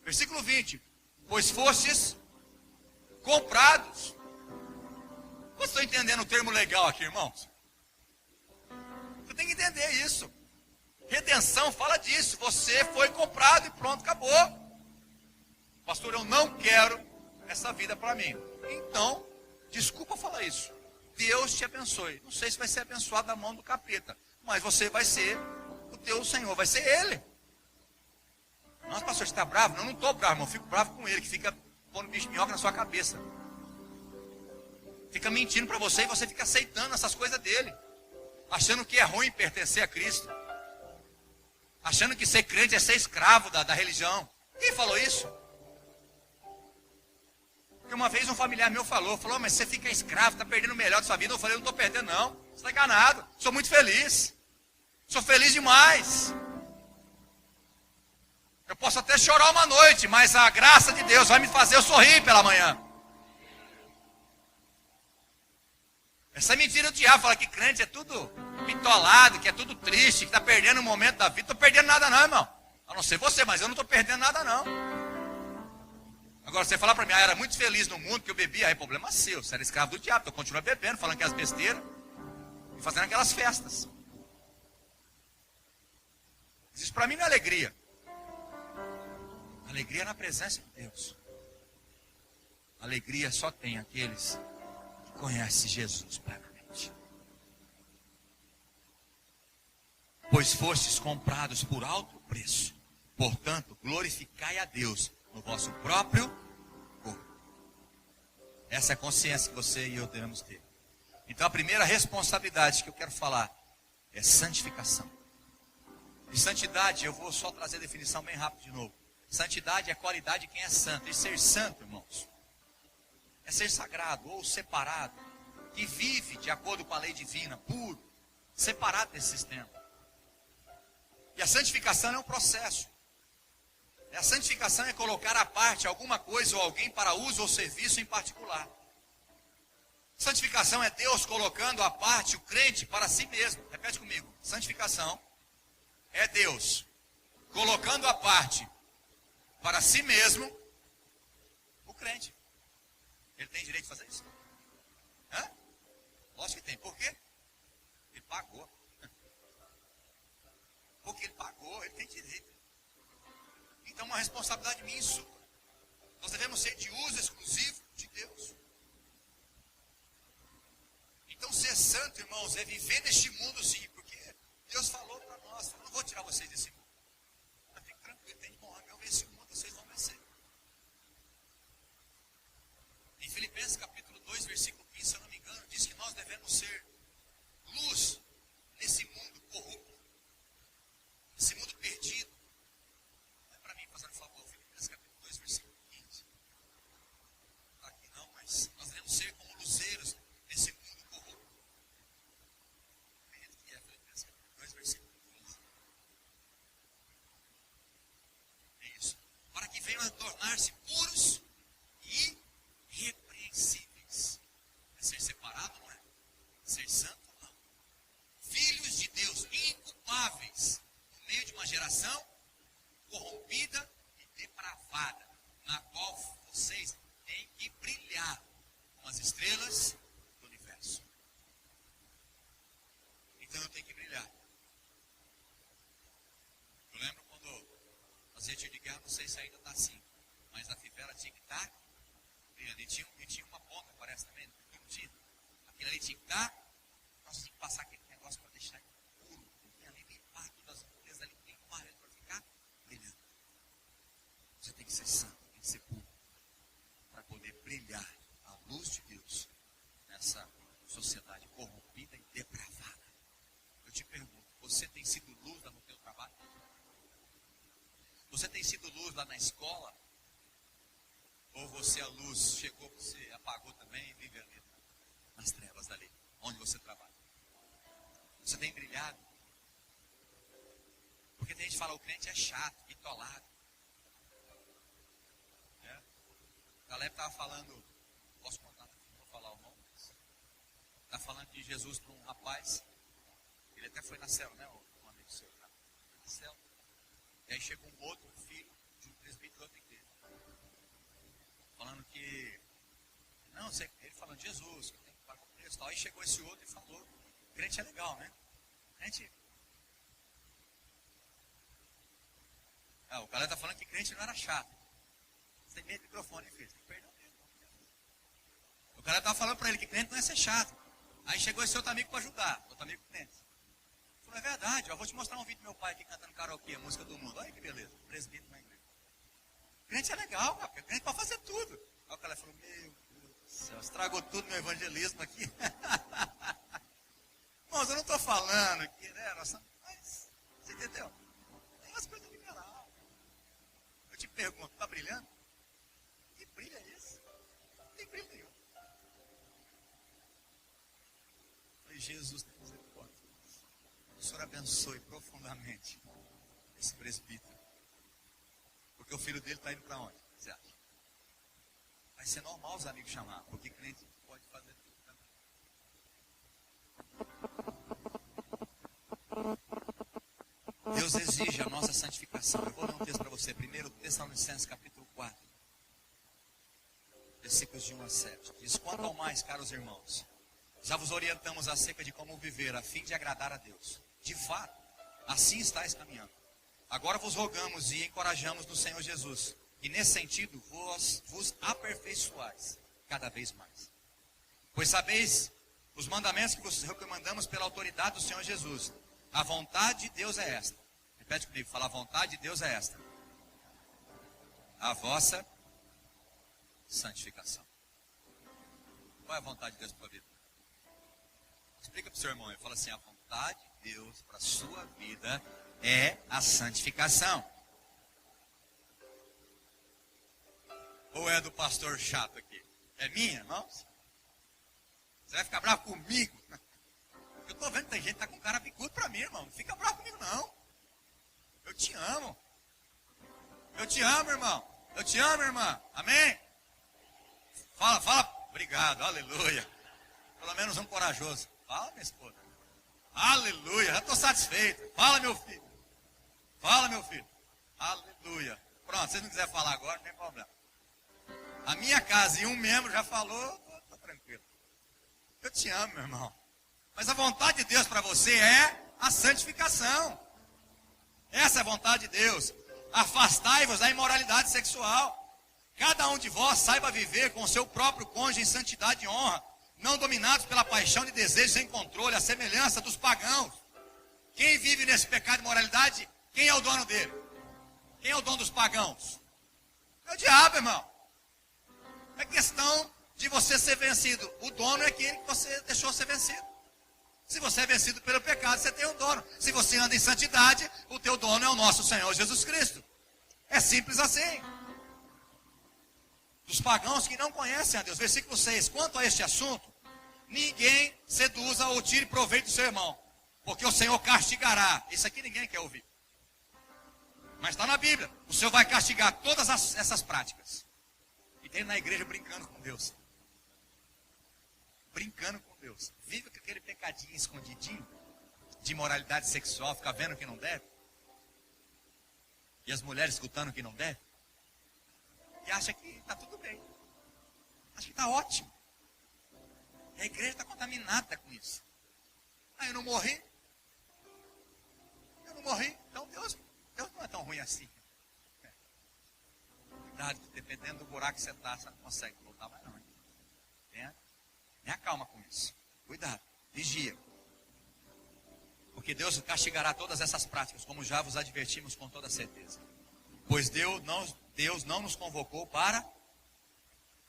Versículo 20. Pois fostes comprados. Vocês estão entendendo o termo legal aqui, irmãos? Você tem que entender isso. Redenção fala disso. Você foi comprado e pronto, acabou. Pastor, eu não quero essa vida para mim. Então, desculpa falar isso. Deus te abençoe. Não sei se vai ser abençoado da mão do capeta, mas você vai ser o teu Senhor, vai ser Ele. Nossa, pastor, você está bravo? Não, não estou bravo, irmão. Eu fico bravo com ele, que fica pondo bicho de minhoca na sua cabeça. Fica mentindo para você e você fica aceitando essas coisas dele. Achando que é ruim pertencer a Cristo. Achando que ser crente é ser escravo da religião. Quem falou isso? Porque uma vez um familiar meu falou, mas você fica escravo, está perdendo o melhor da sua vida. Eu falei, eu não estou perdendo não. Você está enganado. Sou muito feliz. Sou feliz demais. Eu posso até chorar uma noite, mas a graça de Deus vai me fazer eu sorrir pela manhã. Essa mentira do diabo, fala que crente é tudo bitolado, que é tudo triste, que está perdendo o momento da vida. Não estou perdendo nada não, irmão. A não ser você, mas eu não estou perdendo nada não. Agora, você falar para mim, era muito feliz no mundo que eu bebia, aí problema seu, você era escravo do diabo, então continua bebendo, falando que as besteiras, e fazendo aquelas festas. Isso para mim não é alegria. Alegria é na presença de Deus. Alegria só tem aqueles que conhecem Jesus plenamente. Pois fostes comprados por alto preço. Portanto, glorificai a Deus no vosso próprio corpo. Essa é a consciência que você e eu devemos ter. Então a primeira responsabilidade que eu quero falar é santificação. E santidade, eu vou só trazer a definição bem rápido de novo. Santidade é a qualidade de quem é santo. E ser santo, irmãos, é ser sagrado ou separado, que vive de acordo com a lei divina, puro, separado desse sistema. E a santificação é um processo. A santificação é colocar à parte alguma coisa ou alguém para uso ou serviço em particular. Santificação é Deus colocando à parte o crente para si mesmo. Repete comigo. Santificação é Deus colocando à parte para si mesmo o crente. Ele tem direito de fazer isso? Hã? Lógico que tem. Por quê? Ele pagou. Porque ele pagou, ele tem direito. Então, uma responsabilidade minha e sua. Nós devemos ser de uso exclusivo de Deus. Então, ser santo, irmãos, é viver neste mundo, sim, porque Deus falou para nós: eu não vou tirar vocês desse mundo. Mas fique tranquilo, tem de bom, eu venci o mundo, vocês vão vencer. Em Filipenses capítulo 2, versículo 15, se eu não me engano, diz que nós devemos Fazia tiro de guerra, não sei se ainda está assim. Mas a fivela tinha que estar brilhando. E tinha uma ponta, parece também, não tinha. Aquilo ali tinha que estar. Nós tínhamos que passar aquele negócio para deixar ele puro. Tinha ali limpar todas as impurezas ali, limpar ele para ficar brilhando. Você tem que ser santo, tem que ser puro. Para poder brilhar a luz de Deus nessa sociedade corrompida e depravada. Eu te pergunto, você tem sido luz lá no teu trabalho? Você tem sido luz lá na escola? Ou você, a luz chegou, você apagou também e vive ali nas trevas dali, onde você trabalha? Você tem brilhado? Porque tem gente que fala, o crente é chato, bitolado. O Caleb estava falando, posso contar, não vou falar o nome, está falando de Jesus para um rapaz, ele até foi na célula, né, um amigo seu, tá? Na célula. E aí chegou um outro filho de um presbítero de outra igreja, falando que, não, ele falando de Jesus, que tem que pagar o preço e tal. Aí chegou esse outro e falou, crente é legal, né? Crente... o cara está falando que crente não era chato. Você tem medo do microfone, filho, tem que perder o medo. O cara estava falando para ele que crente não é ser chato. Aí chegou esse outro amigo para ajudar, outro amigo crente. Falou, é verdade, eu vou te mostrar um vídeo do meu pai aqui cantando karaokê, a música do mundo. Olha que beleza, presbítero na igreja. Crente é legal, cara, porque crente pode fazer tudo. Aí o cara falou, meu Deus do céu, estragou tudo meu evangelismo aqui. Irmãos, eu não estou falando que, né, mas, você entendeu? Tem umas coisas liberal. Eu te pergunto, está brilhando? Que brilho é esse? Não tem brilho nenhum. Eu falei, Jesus, tem misericórdia. O Senhor abençoe profundamente esse presbítero. Porque o filho dele está indo para onde? Você acha? Vai ser normal os amigos chamar, porque crente pode fazer tudo também. Deus exige a nossa santificação. Eu vou ler um texto para você. 1 Tessalonicenses capítulo 4. Versículos de 1 a 7. Diz, quanto ao mais, caros irmãos, já vos orientamos acerca de como viver, a fim de agradar a Deus. De fato, assim estáis caminhando. Agora vos rogamos e encorajamos no Senhor Jesus, e nesse sentido vos aperfeiçoais cada vez mais. Pois sabeis os mandamentos que vos recomendamos pela autoridade do Senhor Jesus. A vontade de Deus é esta. Repete comigo, fala, a vontade de Deus é esta. A vossa santificação. Qual é a vontade de Deus para a vida? Explica para o seu irmão, ele fala assim, a vontade de Deus para a sua vida é a santificação. Ou é do pastor chato aqui? É minha, irmãos? Você vai ficar bravo comigo? Eu estou vendo que tem gente que está com cara bicudo para mim, irmão. Não fica bravo comigo, não. Eu te amo. Eu te amo, irmão. Eu te amo, irmã. Amém? Fala. Obrigado, aleluia. Pelo menos um corajoso. Fala, minha esposa. Aleluia, já estou satisfeito. Fala, meu filho. Fala, meu filho. Aleluia. Pronto, se não quiser falar agora, não tem problema. A minha casa e um membro já falou, estou tranquilo. Eu te amo, meu irmão. Mas a vontade de Deus para você é a santificação. Essa é a vontade de Deus. Afastai-vos da imoralidade sexual. Cada um de vós saiba viver com o seu próprio cônjuge em santidade e honra, não dominados pela paixão de desejos sem controle, a semelhança dos pagãos. Quem vive nesse pecado de moralidade, quem é o dono dele? Quem é o dono dos pagãos? É o diabo, irmão. É questão de você ser vencido. O dono é aquele que você deixou ser vencido. Se você é vencido pelo pecado, você tem um dono. Se você anda em santidade, o teu dono é o nosso Senhor Jesus Cristo. É simples assim. Dos pagãos que não conhecem a Deus. Versículo 6. Quanto a este assunto, ninguém seduza ou tire proveito do seu irmão, porque o Senhor castigará. Isso aqui ninguém quer ouvir. Mas está na Bíblia. O Senhor vai castigar todas essas práticas. E tem na igreja brincando com Deus. Brincando com Deus. Vive com aquele pecadinho escondidinho de imoralidade sexual, fica vendo que não deve. E as mulheres escutando que não deve. E acha que está tudo bem. Acha que está ótimo. E a igreja está contaminada com isso. Ah, eu não morri. Eu não morri. Então Deus não é tão ruim assim. mas dependendo do buraco que você está, você não consegue voltar mais não. Tenha calma com isso. Cuidado, vigia. Porque Deus castigará todas essas práticas, como já vos advertimos com toda certeza. Pois Deus não nos convocou para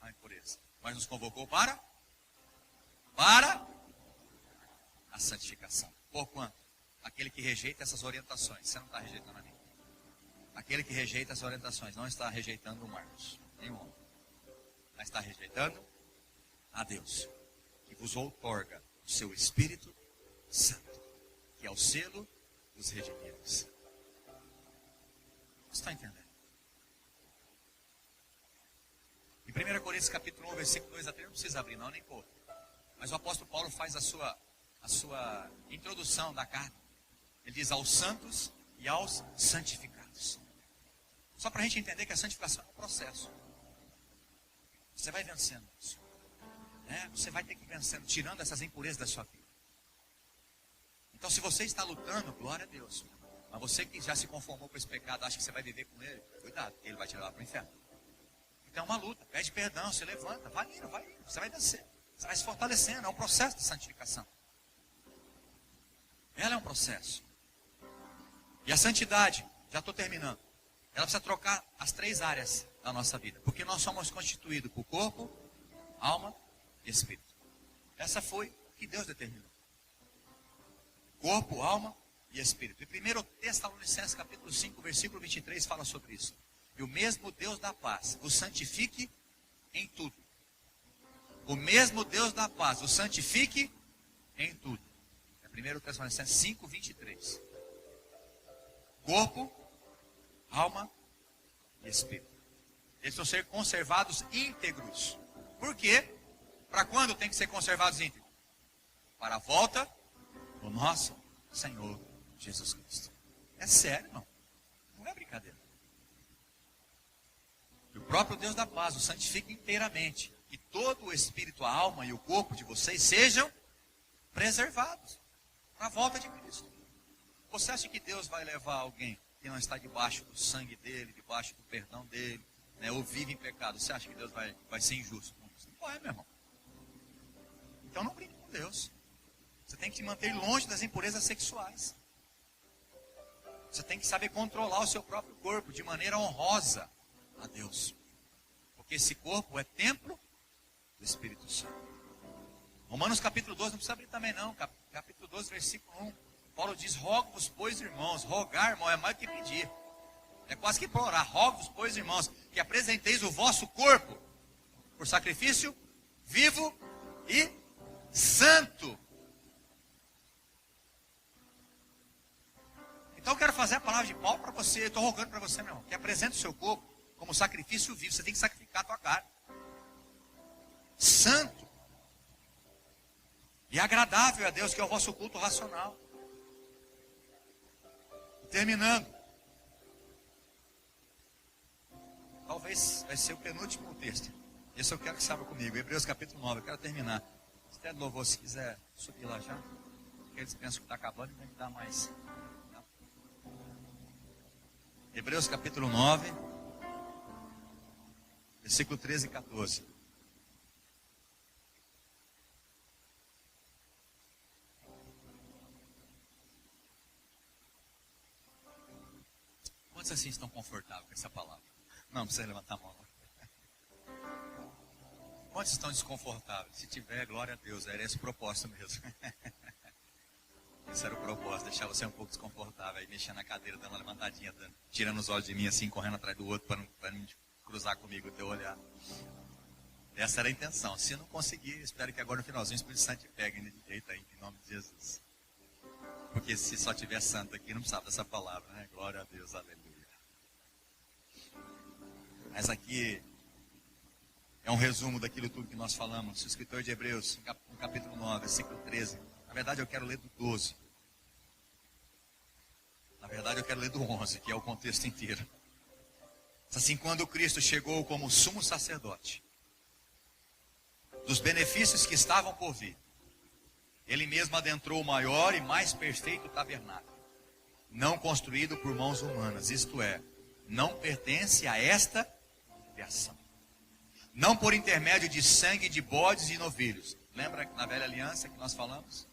a impureza, mas nos convocou para a santificação. Porquanto, aquele que rejeita essas orientações, você não está rejeitando a mim. Aquele que rejeita essas orientações não está rejeitando o Marcos, nem o homem, mas está rejeitando a Deus, que vos outorga o seu Espírito Santo, que é o selo dos redimidos. Você está entendendo? Em 1 Coríntios capítulo 1, versículo 2 a 3, não precisa abrir não, nem pôr. Mas o apóstolo Paulo faz a sua introdução da carta. Ele diz aos santos e aos santificados. Só para a gente entender que a santificação é um processo. Você vai vencendo isso. Você vai ter que ir vencendo, tirando essas impurezas da sua vida. Então se você está lutando, glória a Deus. Mas você que já se conformou com esse pecado, acha que você vai viver com ele, cuidado, ele vai te levar para o inferno. Então é uma luta, pede perdão, se levanta, vai indo, você vai vencer. Você vai se fortalecendo, é um processo de santificação. Ela é um processo. E a santidade, já estou terminando, ela precisa trocar as 3 áreas da nossa vida. Porque nós somos constituídos por corpo, alma e espírito. Essa foi o que Deus determinou. Corpo, alma e espírito. E 1 Tessalonicenses capítulo 5, versículo 23 fala sobre isso. E o mesmo Deus da paz o santifique em tudo. O mesmo Deus da paz o santifique em tudo. É 1 Tessalonicenses 5, 23. Corpo, alma e espírito. Eles vão ser conservados íntegros. Por quê? Para quando tem que ser conservados íntegros? Para a volta do nosso Senhor Jesus Cristo. É sério, irmão. Não é brincadeira. E o próprio Deus da paz o santifica inteiramente. Que todo o espírito, a alma e o corpo de vocês sejam preservados para a volta de Cristo. Você acha que Deus vai levar alguém que não está debaixo do sangue dele, debaixo do perdão dele, ou vive em pecado? Você acha que Deus vai ser injusto com isso? Não vai, meu irmão. Então não brinque com Deus. Você tem que se manter longe das impurezas sexuais. Você tem que saber controlar o seu próprio corpo de maneira honrosa a Deus. Porque esse corpo é templo do Espírito Santo. Romanos capítulo 12, não precisa abrir também não. Capítulo 12, versículo 1. Paulo diz, rogo-vos, pois, irmãos. Rogar, irmão, é mais do que pedir. É quase que implorar. Rogo-vos, pois, irmãos, que apresenteis o vosso corpo por sacrifício vivo e santo. Então eu quero fazer a palavra de Paulo para você. Eu estou rogando para você, meu irmão, que apresente o seu corpo como sacrifício vivo. Você tem que sacrificar a tua carne. Santo. E agradável a Deus, que é o vosso culto racional. Terminando. Talvez vai ser o penúltimo texto. Esse eu quero que saiba comigo. Hebreus capítulo 9. Eu quero terminar. Se der louvor, se quiser subir lá já. Porque eles pensam que está acabando e tem que dar mais. Tá? Hebreus capítulo 9. Versículo 13 e 14. Quantos assim estão confortáveis com essa palavra? Não precisa levantar a mão. Quantos estão desconfortáveis? Se tiver, glória a Deus. Era esse o propósito mesmo. Esse era o propósito, deixar você um pouco desconfortável. Aí mexendo na cadeira, dando uma levantadinha, tirando os olhos de mim assim, correndo atrás do outro para não cruzar comigo o teu olhar. Essa era a intenção. Se não conseguir, espero que agora no finalzinho o Espírito Santo te pegue de jeito aí, em nome de Jesus. Porque se só tiver santo aqui, não precisava dessa palavra, né? Glória a Deus, aleluia. Mas aqui é um resumo daquilo tudo que nós falamos. O escritor de Hebreus, no capítulo 9, versículo 13. Na verdade, eu quero ler do 12. Na verdade, eu quero ler do 11, que é o contexto inteiro. Assim, quando Cristo chegou como sumo sacerdote dos benefícios que estavam por vir, ele mesmo adentrou o maior e mais perfeito tabernáculo, não construído por mãos humanas, isto é, não pertence a esta criação. Não por intermédio de sangue de bodes e novilhos. Lembra na velha aliança que nós falamos?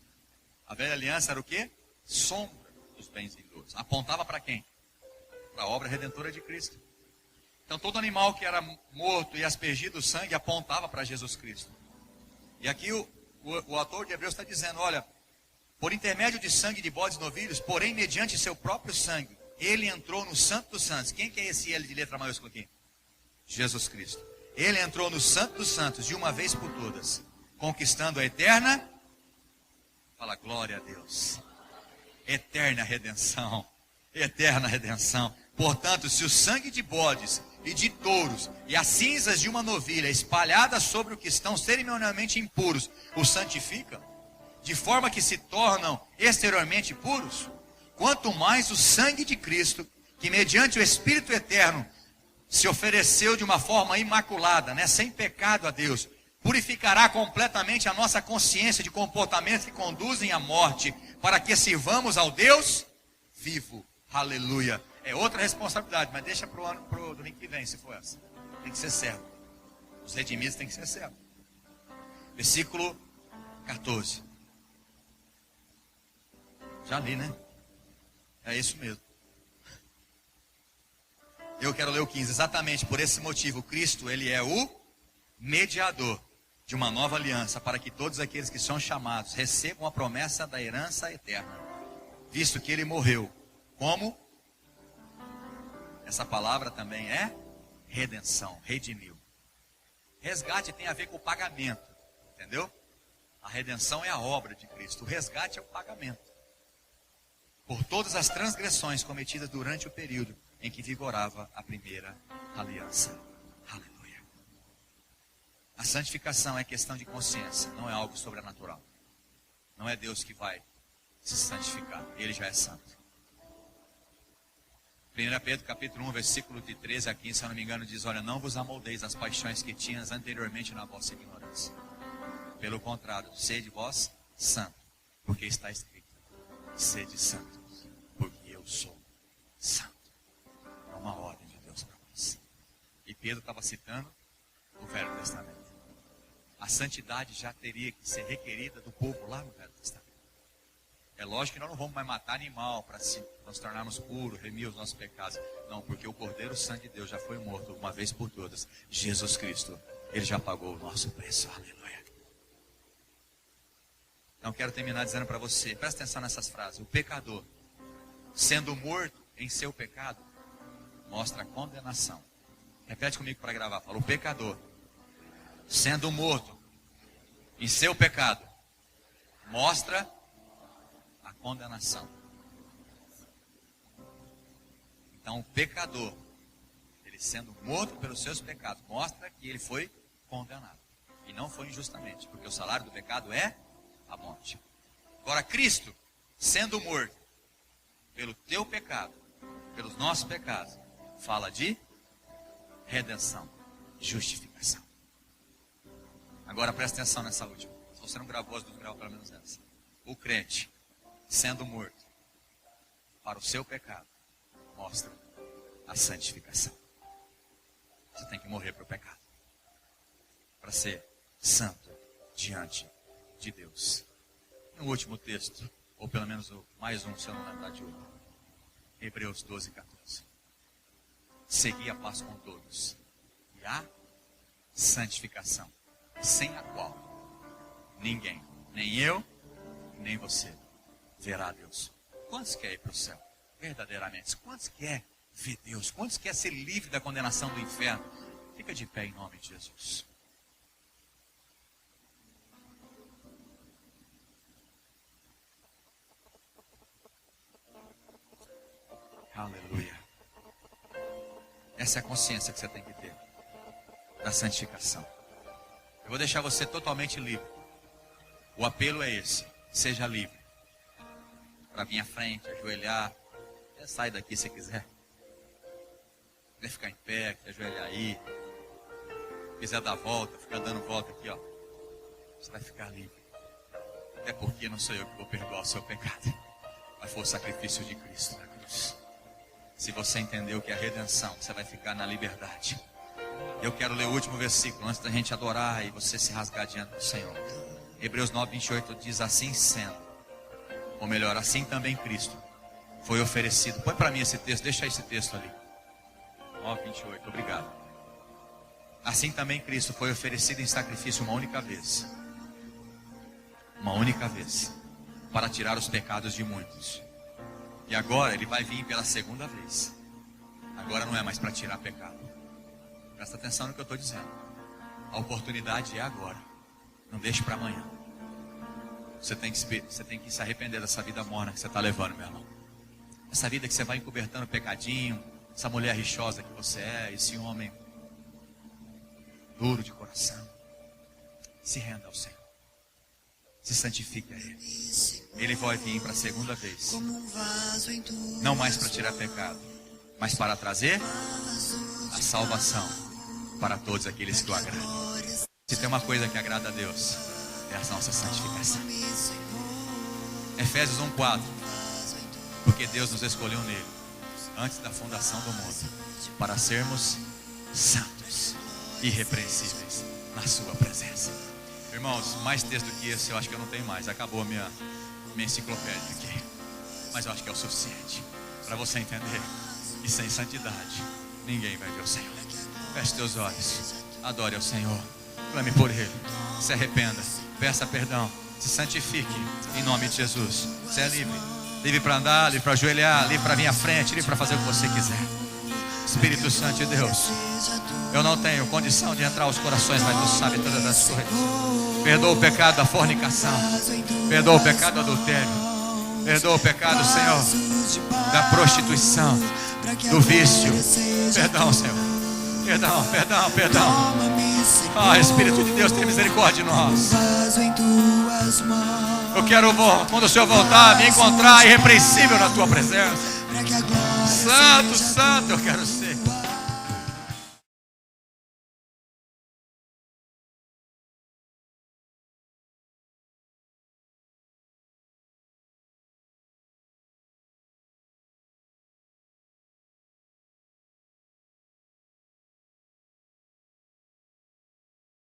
A velha aliança era o quê? Sombra dos bens vindouros. Apontava para quem? Para a obra redentora de Cristo. Então todo animal que era morto e aspergido o sangue apontava para Jesus Cristo. E aqui o autor de Hebreus está dizendo, olha, por intermédio de sangue de bodes e novilhos, porém mediante seu próprio sangue, ele entrou no Santo dos Santos. Quem que é esse L de letra maiúscula aqui? Jesus Cristo. Ele entrou no Santo dos Santos de uma vez por todas, conquistando a eterna, fala glória a Deus, eterna redenção, eterna redenção. Portanto, se o sangue de bodes e de touros e as cinzas de uma novilha espalhadas sobre o que estão cerimonialmente impuros os santificam, de forma que se tornam exteriormente puros, quanto mais o sangue de Cristo, que mediante o Espírito eterno se ofereceu de uma forma imaculada, sem pecado a Deus, purificará completamente a nossa consciência de comportamentos que conduzem à morte, para que sirvamos ao Deus vivo. Aleluia. É outra responsabilidade, mas deixa para o ano do domingo que vem, se for essa. Tem que ser servo. Os redimidos têm que ser servo. Versículo 14. Já li, né? É isso mesmo. Eu quero ler o 15. Exatamente por esse motivo, Cristo, ele é o mediador de uma nova aliança, para que todos aqueles que são chamados recebam a promessa da herança eterna, visto que ele morreu. Como? Essa palavra também é redenção, redimiu. Resgate tem a ver com o pagamento, entendeu? A redenção é a obra de Cristo, o resgate é o pagamento por todas as transgressões cometidas durante o período em que vigorava a primeira aliança. Aleluia. A santificação é questão de consciência, não é algo sobrenatural. Não é Deus que vai se santificar, ele já é santo. 1 Pedro capítulo 1, versículo de 13 a 15, se eu não me engano, diz, olha, não vos amoldeis as paixões que tinhas anteriormente na vossa ignorância. Pelo contrário, sede vós santo, porque está escrito, sede santos, porque eu sou santo. É uma ordem de Deus para nós. E Pedro estava citando o Velho Testamento. A santidade já teria que ser requerida do povo lá no Velho Testamento. É lógico que nós não vamos mais matar animal para nos tornarmos puros, remir os nossos pecados. Não, porque o Cordeiro Santo de Deus já foi morto uma vez por todas. Jesus Cristo, ele já pagou o nosso preço. Aleluia. Então quero terminar dizendo para você, presta atenção nessas frases. O pecador, sendo morto em seu pecado, mostra a condenação. Repete comigo para gravar. Fala, o pecador, sendo morto em seu pecado, mostra a condenação. Então o pecador, ele sendo morto pelos seus pecados, mostra que ele foi condenado. E não foi injustamente, porque o salário do pecado é a morte. Agora Cristo, sendo morto pelo teu pecado, pelos nossos pecados, fala de redenção, justificação. Agora presta atenção nessa última. Se você não gravou as duas, grava pelo menos essa. O crente, sendo morto para o seu pecado, mostra a santificação. Você tem que morrer para o pecado, para ser santo diante de Deus. E um último texto, ou pelo menos mais um, se eu não lembrar de outro. Hebreus 12, 14. Segui a paz com todos e a santificação, sem a qual ninguém, nem eu, nem você, verá a Deus. Quantos quer ir para o céu? Verdadeiramente. Quantos quer ver Deus? Quantos quer ser livre da condenação do inferno? Fica de pé em nome de Jesus. Aleluia. Essa é a consciência que você tem que ter da santificação. Eu vou deixar você totalmente livre. O apelo é esse. Seja livre. Para vir à frente, ajoelhar. Até sai daqui se quiser. Quiser ficar em pé, quiser ajoelhar aí. Quiser dar volta, ficar dando volta aqui, ó. Você vai ficar livre. Até porque não sou eu que vou perdoar o seu pecado. Mas foi o sacrifício de Cristo na cruz. Se você entendeu que a redenção, você vai ficar na liberdade. Eu quero ler o último versículo antes da gente adorar e você se rasgar diante do Senhor. Hebreus 9:28 diz: assim sendo, ou melhor, assim também Cristo foi oferecido. Põe para mim esse texto, deixa esse texto ali. 9:28, obrigado. Assim também Cristo foi oferecido em sacrifício uma única vez, para tirar os pecados de muitos. E agora Ele vai vir pela segunda vez. Agora não é mais para tirar pecado. Presta atenção no que eu estou dizendo. A oportunidade é agora. Não deixe para amanhã. Você tem que se arrepender dessa vida morna que você está levando, meu irmão. Essa vida que você vai encobertando pecadinho. Essa mulher rixosa que você é. Esse homem duro de coração. Se renda ao Senhor. Se santifique a Ele. Ele vai vir para a segunda vez. Não mais para tirar pecado, mas para trazer a salvação para todos aqueles que o agradam. Se tem uma coisa que agrada a Deus, é a nossa santificação. Efésios 1:4. Porque Deus nos escolheu nele, antes da fundação do mundo, para sermos santos, irrepreensíveis na sua presença. Irmãos, mais texto do que esse eu acho que eu não tenho mais. Acabou a minha enciclopédia aqui. Mas eu acho que é o suficiente para você entender. E sem santidade ninguém vai ver o Senhor. Feche teus olhos, adore ao Senhor, clame por Ele, se arrependa, peça perdão, se santifique em nome de Jesus. Você é livre, livre para andar, livre para ajoelhar, livre para vir à frente, livre para fazer o que você quiser. Espírito Santo de Deus, eu não tenho condição de entrar aos corações, mas Tu sabe todas as coisas. Perdoa o pecado da fornicação, perdoa o pecado do adultério, perdoa o pecado, Senhor, da prostituição, do vício. Perdão, Senhor. Perdão. Espírito de Deus, tem misericórdia de nós. Eu quero, quando o Senhor voltar, me encontrar irrepreensível na Tua presença. Santo, eu quero ser.